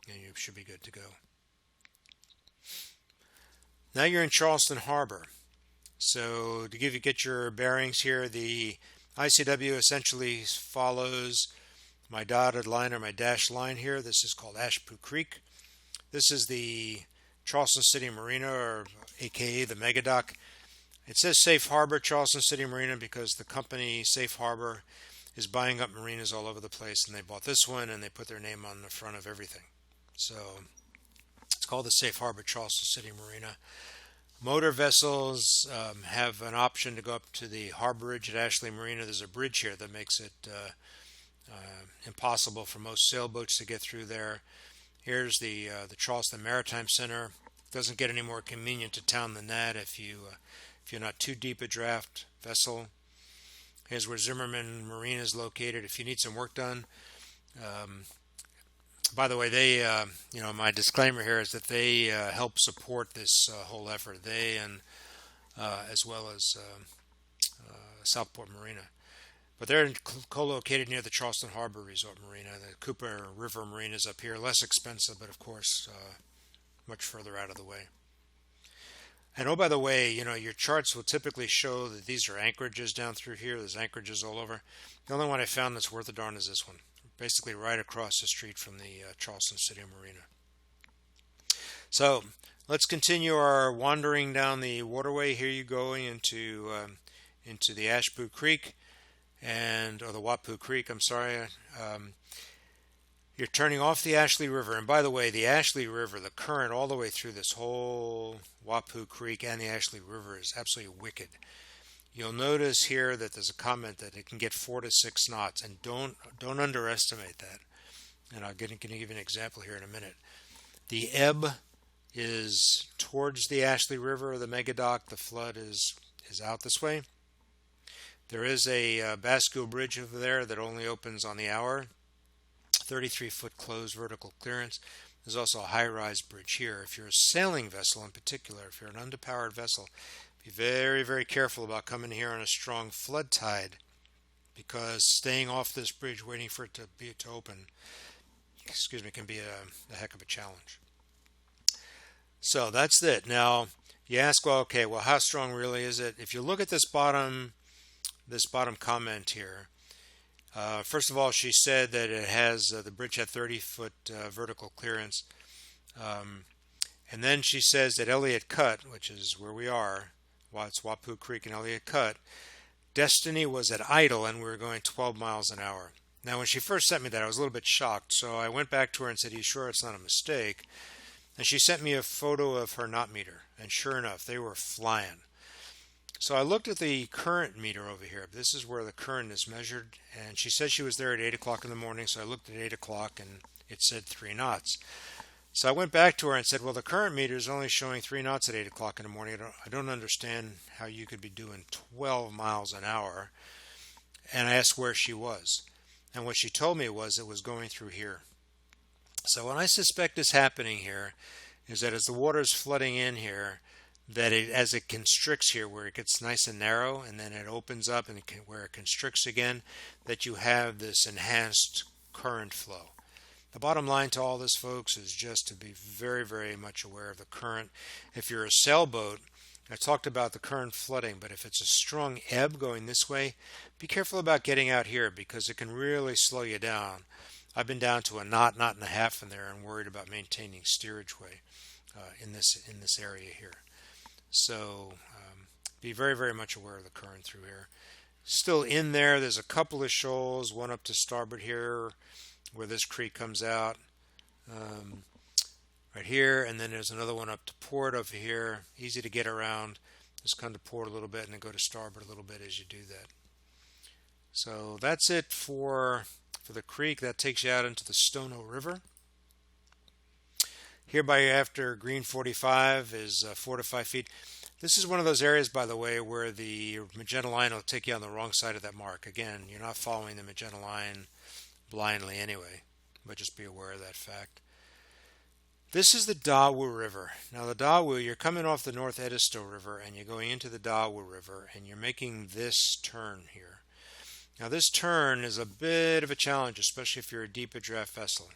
and you should be good to go. Now you're in Charleston Harbor. So to get your bearings here, the ICW essentially follows my dotted line or my dashed line here. This is called Ashpoo Creek. This is the Charleston City Marina, or aka the Mega Dock. It says Safe Harbor Charleston City Marina because the company Safe Harbor is buying up marinas all over the place, and they bought this one and they put their name on the front of everything. So it's called the Safe Harbor Charleston City Marina. Motor vessels have an option to go up to the harborage at Ashley Marina. There's a bridge here that makes it impossible for most sailboats to get through there. Here's the Charleston Maritime Center. Doesn't get any more convenient to town than that if you're not too deep a draft vessel. Here's where Zimmerman Marine is located. If you need some work done, by the way, they my disclaimer here is that they help support this whole effort. They and as well as Southport Marina. But they're co-located near the Charleston Harbor Resort Marina. The Cooper River Marina is up here, less expensive, but of course much further out of the way. And oh, by the way, your charts will typically show that these are anchorages down through here. There's anchorages all over. The only one I found that's worth a darn is this one, basically right across the street from the Charleston City Marina. So let's continue our wandering down the waterway. Here you go into the Ashpoo Creek. Or the Wapoo Creek, I'm sorry. You're turning off the Ashley River. And by the way, the Ashley River, the current all the way through this whole Wapoo Creek and the Ashley River is absolutely wicked. You'll notice here that there's a comment that it can get 4 to 6 knots, and don't underestimate that. And I'm going to give you an example here in a minute. The ebb is towards the Ashley River, the Mega Dock. The flood is out this way. There is a bascule bridge over there that only opens on the hour, 33-foot closed vertical clearance. There's also a high-rise bridge here. If you're a sailing vessel in particular, if you're an underpowered vessel, be very, very careful about coming here on a strong flood tide, because staying off this bridge, waiting for it to open, can be a heck of a challenge. So that's it. Now, you ask, well, how strong really is it? If you look at this bottom comment here, first of all, she said that it has the bridge had 30-foot vertical clearance, and then she says that Elliott Cut, which is where we are, it's Wapoo Creek and Elliott Cut, Destiny was at idle and we were going 12 miles an hour. Now, when she first sent me that, I was a little bit shocked, so I went back to her and said, "Are you sure it's not a mistake?" And she sent me a photo of her knot meter, and sure enough, they were flying. So I looked at the current meter over here. This is where the current is measured, and she said she was there at 8 o'clock in the morning, so I looked at 8 o'clock and it said 3 knots. So I went back to her and said, well, the current meter is only showing 3 knots at 8 o'clock in the morning. I don't understand how you could be doing 12 miles an hour. And I asked where she was. And what she told me was it was going through here. So what I suspect is happening here is that as the water is flooding in here, that as it constricts here, where it gets nice and narrow, and then it opens up and where it constricts again, that you have this enhanced current flow. The bottom line to all this, folks, is just to be very, very much aware of the current. If you're a sailboat, I talked about the current flooding, but if it's a strong ebb going this way, be careful about getting out here because it can really slow you down. I've been down to a knot and a half in there and worried about maintaining steerage way in this area here. So be very, very much aware of the current through here. Still in there, there's a couple of shoals, one up to starboard here where this creek comes out right here, and then there's another one up to port over here. Easy to get around. Just come to port a little bit and then go to starboard a little bit as you do that. So that's it for the creek. That takes you out into the Stono River. Hereby after green 45 is 4 to 5 feet. This is one of those areas, by the way, where the magenta line will take you on the wrong side of that mark. Again, you're not following the magenta line blindly anyway, but just be aware of that fact. This is the Dawu River. Now the Dawu, you're coming off the North Edisto River and you're going into the Dawu River and you're making this turn here. Now this turn is a bit of a challenge, especially if you're a deep draft vessel.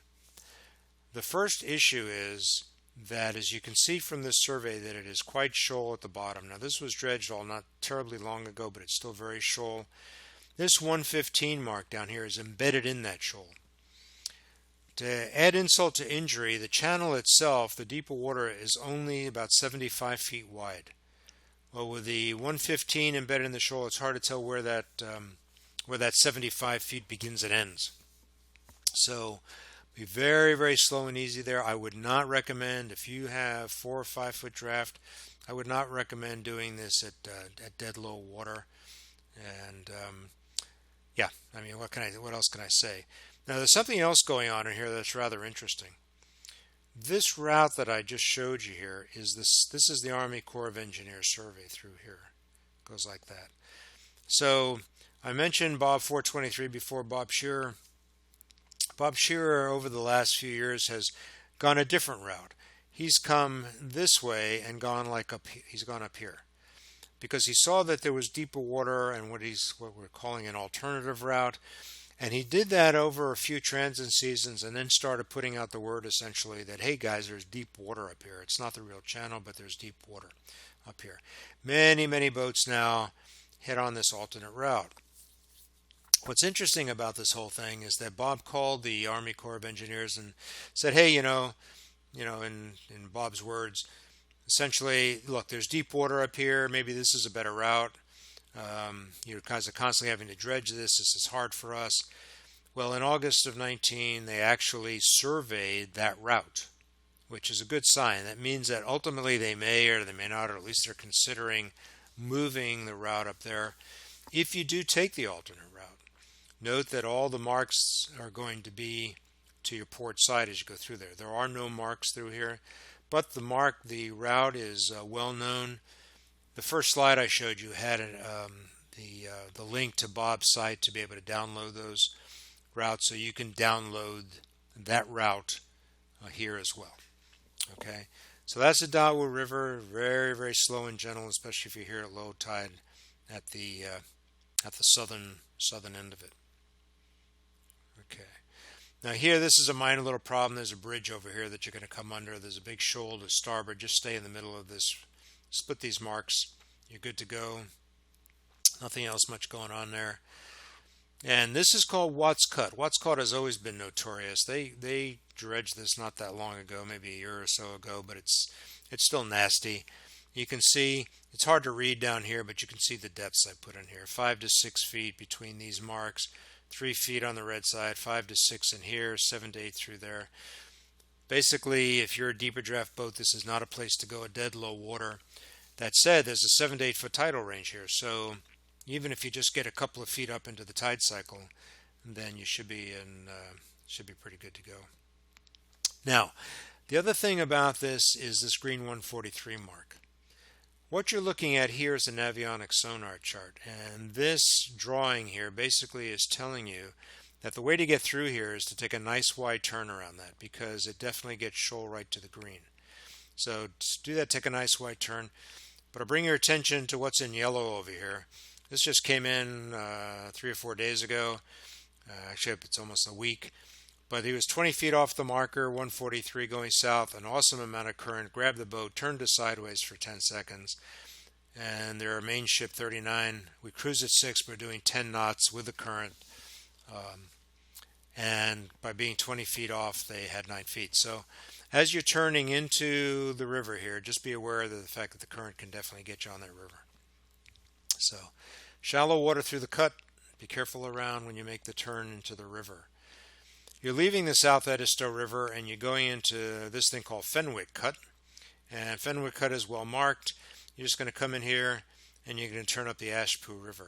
The first issue is that, as you can see from this survey, that it is quite shoal at the bottom. Now this was dredged all not terribly long ago, but it's still very shoal. This 115 mark down here is embedded in that shoal. To add insult to injury, the channel itself, the deeper water, is only about 75 feet wide. Well, with the 115 embedded in the shoal, it's hard to tell where that 75 feet begins and ends. So be very, very slow and easy there. I would not recommend, if you have 4 or 5 foot draft, I would not recommend doing this at dead low water. And yeah, I mean, what else can I say? Now, there's something else going on in here that's rather interesting. This route that I just showed you here is this is the Army Corps of Engineers survey through here. It goes like that. So I mentioned Bob 423 before. Bob Shearer. Bob Shearer over the last few years has gone a different route. He's come this way and he's gone up here because he saw that there was deeper water and what we're calling an alternative route. And he did that over a few transit seasons and then started putting out the word essentially that, hey guys, there's deep water up here. It's not the real channel, but there's deep water up here. Many, many boats now head on this alternate route. What's interesting about this whole thing is that Bob called the Army Corps of Engineers and said, hey, in Bob's words, essentially, look, there's deep water up here. Maybe this is a better route. You're guys are constantly having to dredge this. This is hard for us. Well, in August of 19, they actually surveyed that route, which is a good sign. That means that ultimately they may or they may not, or at least they're considering moving the route up there. If you do take the alternate route, note that all the marks are going to be to your port side as you go through there. There are no marks through here, but the route is well known. The first slide I showed you had the link to Bob's site to be able to download those routes, so you can download that route here as well. Okay, so that's the Dotwood River, very, very slow and gentle, especially if you're here at low tide at the southern end of it. Okay. Now here, this is a minor little problem. There's a bridge over here that you're going to come under. There's a big shoal to starboard. Just stay in the middle of this. Split these marks. You're good to go. Nothing else much going on there. And this is called Watts Cut. Watts Cut has always been notorious. They dredged this not that long ago, maybe a year or so ago, but it's still nasty. You can see, it's hard to read down here, but you can see the depths I put in here. 5 to 6 feet between these marks. 3 feet on the red side, 5 to 6 in here, 7 to 8 through there. Basically, if you're a deeper draft boat, this is not a place to go at dead low water. That said, there's a 7 to 8 foot tidal range here, so even if you just get a couple of feet up into the tide cycle, then you should be pretty good to go. Now, the other thing about this is this green 143 mark. What you're looking at here is an avionics sonar chart, and this drawing here basically is telling you that the way to get through here is to take a nice wide turn around that, because it definitely gets shoal right to the green. So to do that, take a nice wide turn. But I'll bring your attention to what's in yellow over here. This just came in 3 or 4 days ago. Actually, it's almost a week. But he was 20 feet off the marker, 143 going south, an awesome amount of current. Grabbed the boat, turned it sideways for 10 seconds. And they're main ship 39. We cruise at 6, we're doing 10 knots with the current. And by being 20 feet off, they had 9 feet. So as you're turning into the river here, just be aware of the fact that the current can definitely get you on that river. So shallow water through the cut. Be careful around when you make the turn into the river. You're leaving the South Edisto River and you're going into this thing called Fenwick Cut. And Fenwick Cut is well marked. You're just going to come in here and you're going to turn up the Ashpoo River.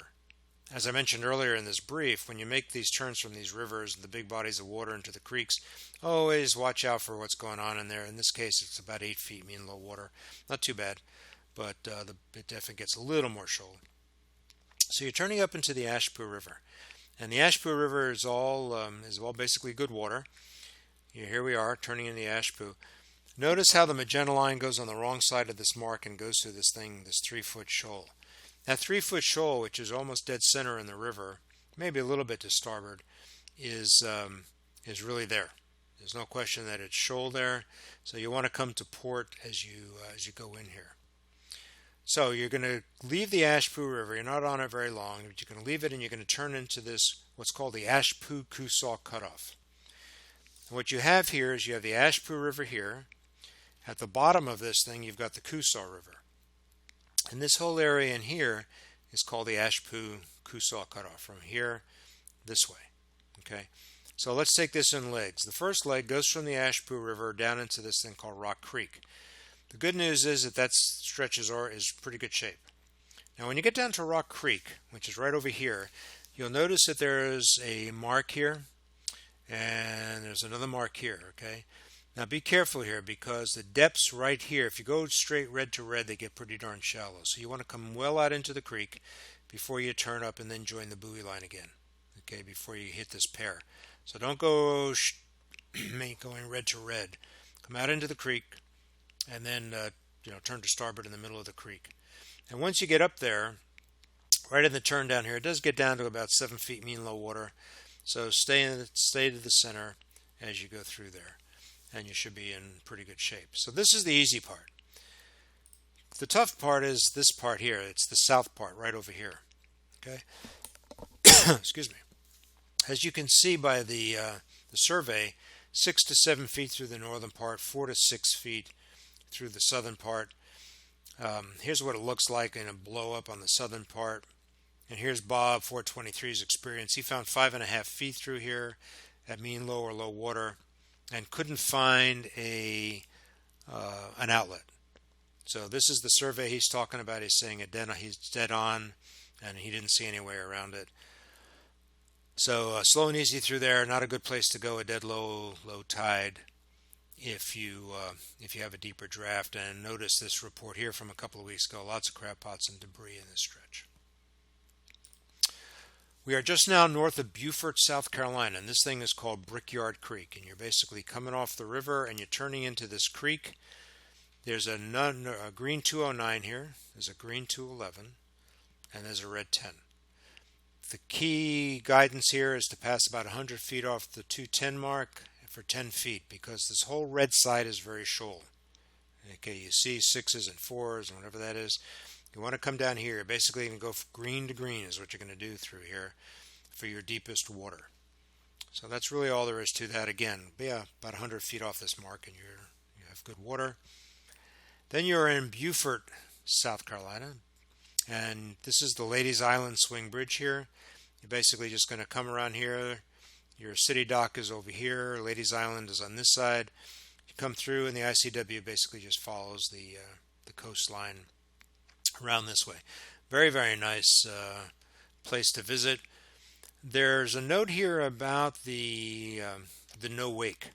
As I mentioned earlier in this brief, when you make these turns from these rivers, the big bodies of water into the creeks, always watch out for what's going on in there. In this case, it's about 8 feet mean low water. Not too bad, but it definitely gets a little more shoal. So you're turning up into the Ashpoo River. And the Ashpoo River is all basically good water. Here we are turning in the Ashpoo. Notice how the magenta line goes on the wrong side of this mark and goes through this 3-foot shoal. That 3-foot shoal, which is almost dead center in the river, maybe a little bit to starboard, is really there. There's no question that it's shoal there. So you want to come to port as you go in here. So you're going to leave the Ashpoo River. You're not on it very long, but you're going to leave it and you're going to turn into this, what's called the Ashpoo-Coosaw Cutoff. And what you have here is you have the Ashpoo River here. At the bottom of this thing, you've got the Coosaw River. And this whole area in here is called the Ashpoo-Coosaw Cutoff, from here this way. Okay, so let's take this in legs. The first leg goes from the Ashpoo River down into this thing called Rock Creek. The good news is that stretch is pretty good shape. Now when you get down to Rock Creek, which is right over here, you'll notice that there's a mark here and there's another mark here. Okay, now be careful here, because the depths right here, if you go straight red to red, they get pretty darn shallow. So you want to come well out into the creek before you turn up and then join the buoy line again. Okay, before you hit this pair. So don't go going red to red. Come out into the creek and then turn to starboard in the middle of the creek. And once you get up there, right in the turn down here, it does get down to about 7 feet mean low water. So stay to the center as you go through there, and you should be in pretty good shape. So this is the easy part. The tough part is this part here. It's the south part right over here. Okay, excuse me. As you can see by the survey, 6 to 7 feet through the northern part, 4 to 6 feet through the southern part. Here's what it looks like in a blow up on the southern part. And here's Bob 423's experience. He found 5.5 feet through here at mean low or low water, and couldn't find an outlet. So this is the survey he's talking about. He's saying he's dead on, and he didn't see any way around it. So slow and easy through there. Not a good place to go at dead low tide if you have a deeper draft. And notice this report here from a couple of weeks ago. Lots of crab pots and debris in this stretch. We are just now north of Beaufort, South Carolina, and this thing is called Brickyard Creek. And you're basically coming off the river and you're turning into this creek. There's a green 209 here. There's a green 211, and there's a red 10. The key guidance here is to pass about 100 feet off the 210 mark for 10 feet, because this whole red side is very shoal. Okay, you see 6s and 4s and whatever that is. You want to come down here. Basically, you can go green to green is what you're going to do through here for your deepest water. So that's really all there is to that. Again, about 100 feet off this mark, and you have good water. Then you're in Beaufort, South Carolina, and this is the Ladies Island Swing Bridge here. You're basically just going to come around here. Your city dock is over here. Ladies Island is on this side. You come through, and the ICW basically just follows the coastline around this way. Very, very nice place to visit. There's a note here about the no wake.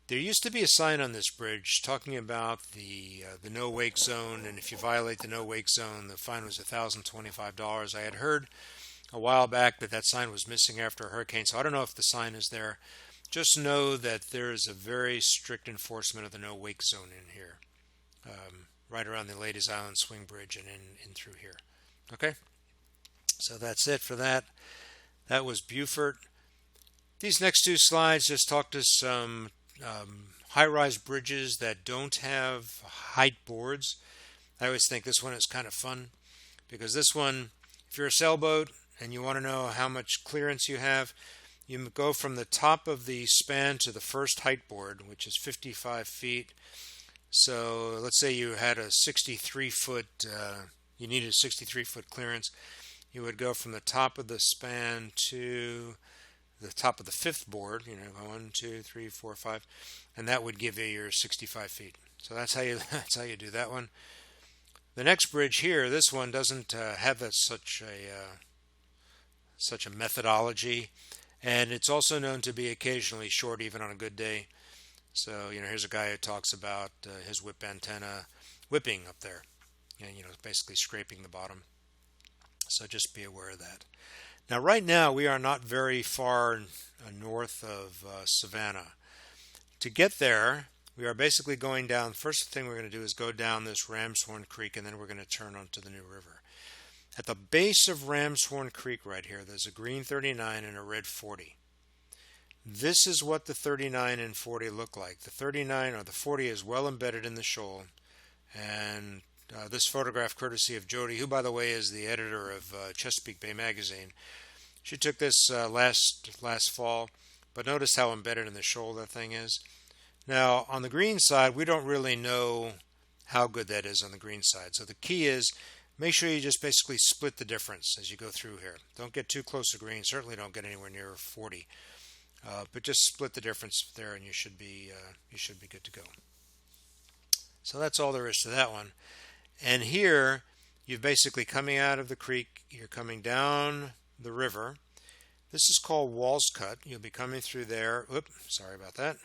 There used to be a sign on this bridge talking about the no wake zone, and if you violate the no wake zone, the fine was $1,025. I had heard a while back that sign was missing after a hurricane, so I don't know if the sign is there. Just know that there is a very strict enforcement of the no wake zone in here, right around the Ladies Island Swing Bridge and in through here. Okay, so that's it for that. That was Beaufort. These next two slides just talk to some high-rise bridges that don't have height boards. I always think this one is kind of fun, because this one, if you're a sailboat and you want to know how much clearance you have, you go from the top of the span to the first height board, which is 55 feet. So let's say you had a 63-foot, you needed a 63-foot clearance. You would go from the top of the span to the top of the fifth board, 1, 2, 3, 4, 5, and that would give you your 65 feet. So that's how you do that one. The next bridge here, this one doesn't have such a methodology, and it's also known to be occasionally short, even on a good day. So here's a guy who talks about his whip antenna whipping up there, and basically scraping the bottom. So just be aware of that. Now, right now, we are not very far north of Savannah. To get there, we are basically going down. First thing we're going to do is go down this Ramshorn Creek, and then we're going to turn onto the New River. At the base of Ramshorn Creek right here, there's a green 39 and a red 40. This is what the 39 and 40 look like. The 39 or the 40 is well embedded in the shoal, and this photograph, courtesy of Jody, who, by the way, is the editor of Chesapeake Bay Magazine. She took this last fall, but notice how embedded in the shoal that thing is. Now, on the green side, we don't really know how good that is on the green side. So the key is make sure you just basically split the difference as you go through here. Don't get too close to green. Certainly don't get anywhere near 40. But just split the difference there, and you should be good to go. So that's all there is to that one. And here, you're basically coming out of the creek. You're coming down the river. This is called Walls Cut. You'll be coming through there. Oops, sorry about that.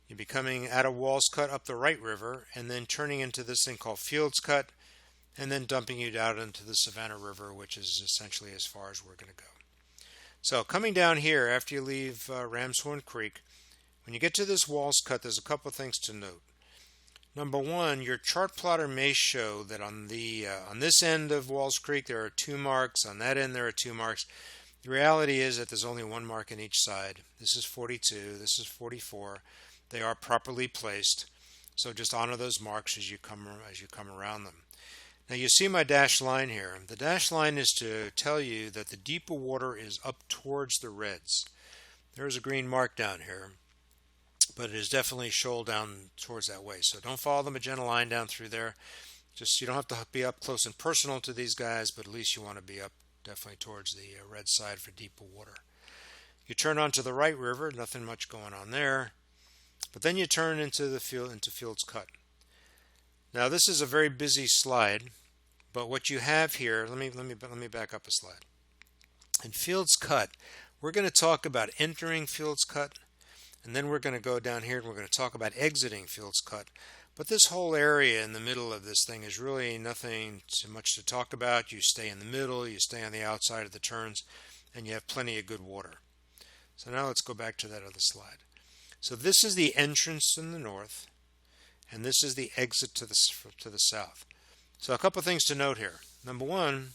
You'll be coming out of Walls Cut up the right river, and then turning into this thing called Fields Cut, and then dumping you out into the Savannah River, which is essentially as far as we're going to go. So coming down here after you leave Ramshorn Creek, when you get to this Walls Cut, there's a couple of things to note. Number one, your chart plotter may show that on this end of Walls Creek there are 2 marks. On that end there are 2 marks. The reality is that there's only 1 mark on each side. This is 42. This is 44. They are properly placed. So just honor those marks as you come around them. Now you see my dashed line here. The dashed line is to tell you that the deeper water is up towards the reds. There's a green mark down here, but it is definitely shoal down towards that way. So don't follow the magenta line down through there. Just, you don't have to be up close and personal to these guys, but at least you want to be up definitely towards the red side for deeper water. You turn onto the right river, nothing much going on there, but then you turn into Fields Cut. Now this is a very busy slide, but what you have here, let me back up a slide. In Fields Cut, we're going to talk about entering Fields Cut, and then we're going to go down here and we're going to talk about exiting Fields Cut. But this whole area in the middle of this thing is really nothing too much to talk about. You stay in the middle, you stay on the outside of the turns, and you have plenty of good water. So now let's go back to that other slide. So this is the entrance in the north, and this is the exit to the south. So a couple things to note here. Number one,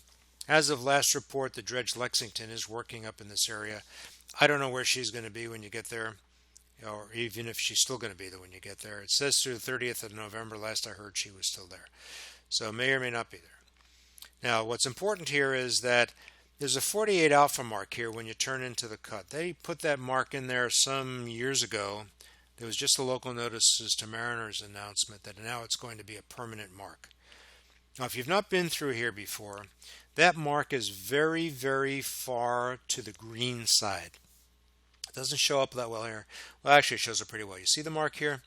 as of last report, the dredge Lexington is working up in this area. I don't know where she's going to be when you get there, or even if she's still going to be there when you get there. It says through the 30th of November. Last I heard, she was still there. So may or may not be there. Now, what's important here is that there's a 48 alpha mark here when you turn into the cut. They put that mark in there some years ago. There was just a local notices to mariners announcement that now it's going to be a permanent mark. Now, if you've not been through here before, that mark is very, very far to the green side. It doesn't show up that well here. Well, actually, it shows up pretty well. You see the mark here?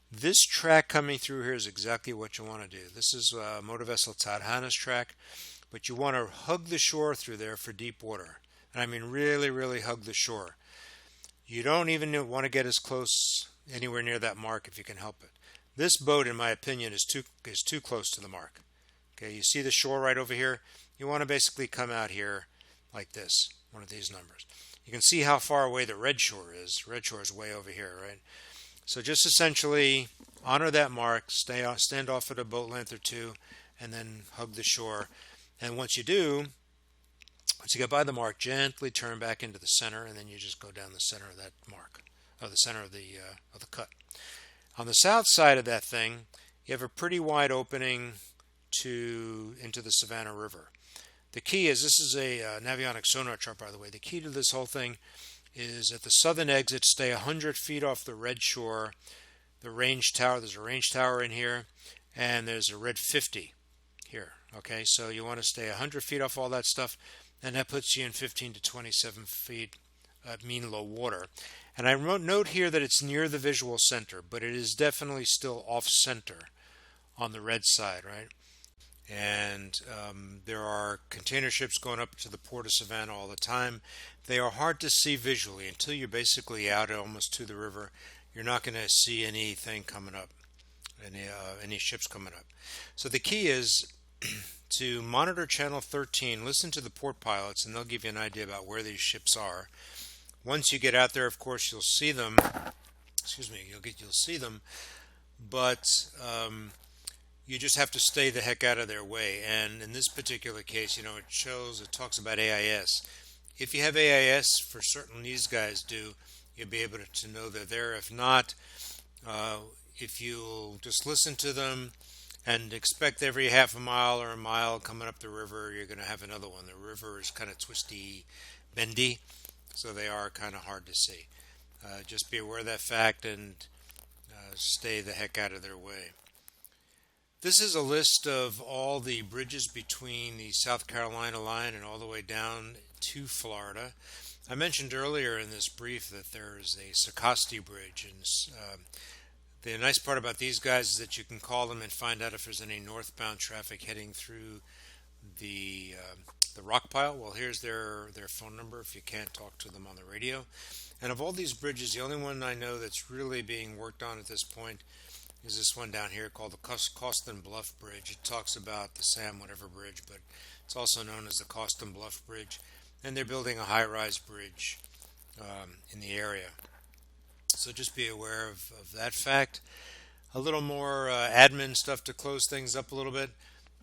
This track coming through here is exactly what you want to do. This is motor vessel Tadhana's track, but you want to hug the shore through there for deep water. And I mean really, really hug the shore. You don't even want to get as close anywhere near that mark if you can help it. This boat, in my opinion, is too close to the mark. Okay, you see the shore right over here? You want to basically come out here like this, one of these numbers. You can see how far away the red shore is. Red shore is way over here, right? So just essentially honor that mark, stand off at a boat length or two, and then hug the shore. And once you do, once you get by the mark, gently turn back into the center, and then you just go down the center of that mark, or the center of the cut. On the south side of that thing, you have a pretty wide opening into the Savannah River. The key is, this is a navionic sonar chart, by the way. The key to this whole thing is at the southern exit, stay 100 feet off the red shore. The range tower, there's a range tower in here, and there's a red 50 here. Okay, so you want to stay 100 feet off all that stuff, and that puts you in 15 to 27 feet at mean low water. And I note here that it's near the visual center, but it is definitely still off center on the red side, right? And there are container ships going up to the port of Savannah all the time. They are hard to see visually until you're basically out almost to the river. You're not going to see anything coming up, any ships coming up. So the key is to monitor channel 13, listen to the port pilots, and they'll give you an idea about where these ships are. Once you get out there, of course, you'll see them. You'll see them, but you just have to stay the heck out of their way. And in this particular case, it talks about AIS. If you have AIS, for certain these guys do, you'll be able to know they're there. If not, if you'll just listen to them and expect every half a mile or a mile coming up the river, you're going to have another one. The river is kind of twisty, bendy, so they are kind of hard to see. Just be aware of that fact and stay the heck out of their way. This is a list of all the bridges between the South Carolina line and all the way down to Florida. I mentioned earlier in this brief that there's a Sakasti Bridge, and the nice part about these guys is that you can call them and find out if there's any northbound traffic heading through the rock pile. Well, here's their phone number if you can't talk to them on the radio. And of all these bridges, the only one I know that's really being worked on at this point is this one down here called the Coston Bluff Bridge. It talks about the Sam whatever bridge, but it's also known as the Coston Bluff Bridge. And they're building a high-rise bridge in the area. So just be aware of that fact. A little more admin stuff to close things up a little bit.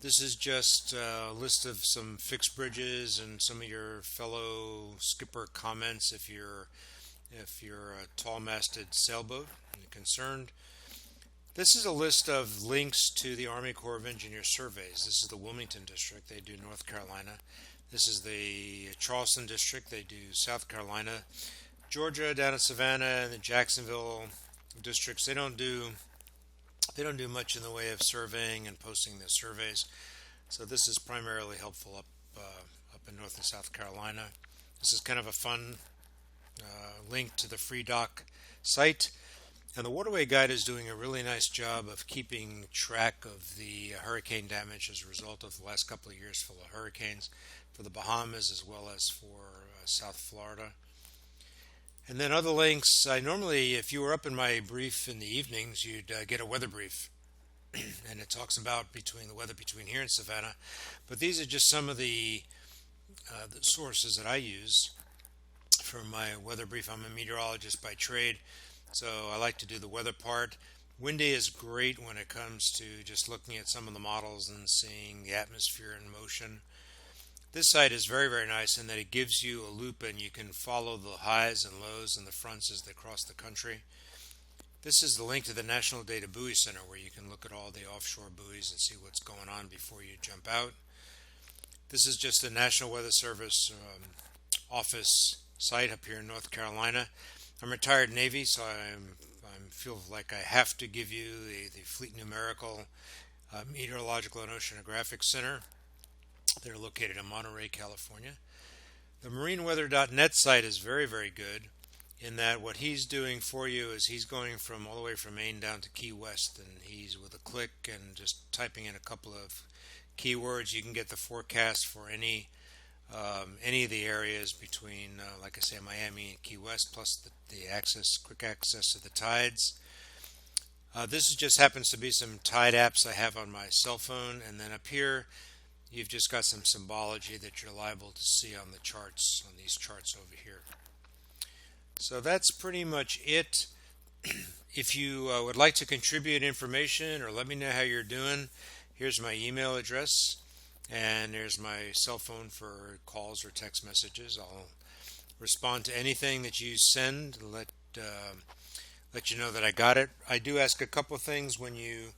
This is just a list of some fixed bridges and some of your fellow skipper comments if you're a tall-masted sailboat and you're concerned. This is a list of links to the Army Corps of Engineers surveys. This is the Wilmington District. They do North Carolina. This is the Charleston District. They do South Carolina. Georgia down at Savannah and the Jacksonville districts. They don't do much in the way of surveying and posting their surveys. So this is primarily helpful up in North and South Carolina. This is kind of a fun link to the Free Dock site. And the Waterway Guide is doing a really nice job of keeping track of the hurricane damage as a result of the last couple of years full of hurricanes for the Bahamas as well as for South Florida. And then other links, I normally, if you were up in my brief in the evenings, you'd get a weather brief. And it talks about the weather between here and Savannah. But these are just some of the sources that I use for my weather brief. I'm a meteorologist by trade, so I like to do the weather part. Windy is great when it comes to just looking at some of the models and seeing the atmosphere in motion. This site is very, very nice in that it gives you a loop and you can follow the highs and lows and the fronts as they cross the country. This is the link to the National Data Buoy Center where you can look at all the offshore buoys and see what's going on before you jump out. This is just the National Weather Service office site up here in North Carolina. I'm retired Navy, so I feel like I have to give you the Fleet Numerical Meteorological and Oceanographic Center. They're located in Monterey, California. The marineweather.net site is very, very good in that what he's doing for you is he's going from all the way from Maine down to Key West, and he's with a click and just typing in a couple of keywords. You can get the forecast for any of the areas between, like I say, Miami and Key West, plus the quick access to the tides. This just happens to be some tide apps I have on my cell phone, and then up here you've just got some symbology that you're liable to see on the charts, on these charts over here. So that's pretty much it. If you would like to contribute information or let me know how you're doing, here's my email address, and there's my cell phone for calls or text messages. I'll respond to anything that you send, let you know that I got it. I do ask a couple of things when you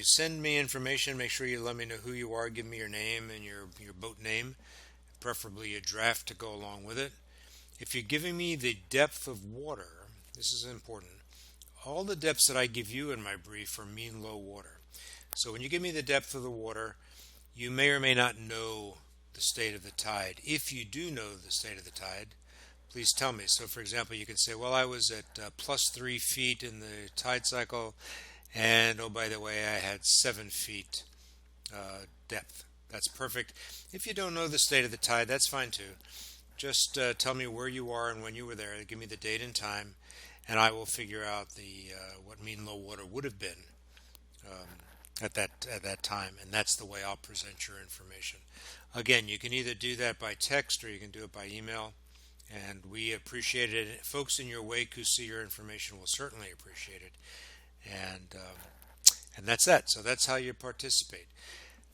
send me information. Make sure you let me know who you are. Give me your name and your boat name, preferably a draft to go along with it. If you're giving me the depth of water, this is important. All the depths that I give you in my brief are mean low water. So when you give me the depth of the water, you may or may not know the state of the tide. If you do know the state of the tide, please tell me. So for example, you can say, well, I was at plus 3 feet in the tide cycle, and oh, by the way, I had 7 feet depth. That's perfect. If you don't know the state of the tide, that's fine too. Just tell me where you are and when you were there. Give me the date and time, and I will figure out what mean low water would have been at that time, and that's the way I'll present your information. Again, you can either do that by text or you can do it by email, and we appreciate it. Folks in your wake who see your information will certainly appreciate it, and that's that. So that's how you participate.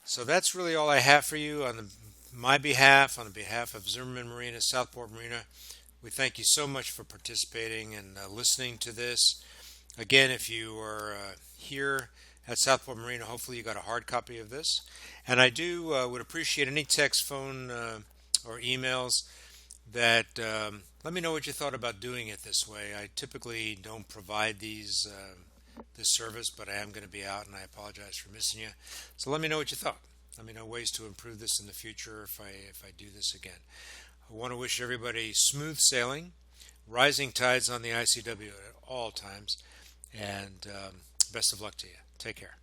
So that's really all I have for you on my behalf, on the behalf of Zimmerman Marina, Southport Marina. We thank you so much for participating and listening to this. Again, if you are here at Southport Marina, hopefully you got a hard copy of this. And I would appreciate any text, phone, or emails. that let me know what you thought about doing it this way. I typically don't provide this service, but I am going to be out, and I apologize for missing you. So let me know what you thought. Let me know ways to improve this in the future if I do this again. I want to wish everybody smooth sailing, rising tides on the ICW at all times, and best of luck to you. Take care.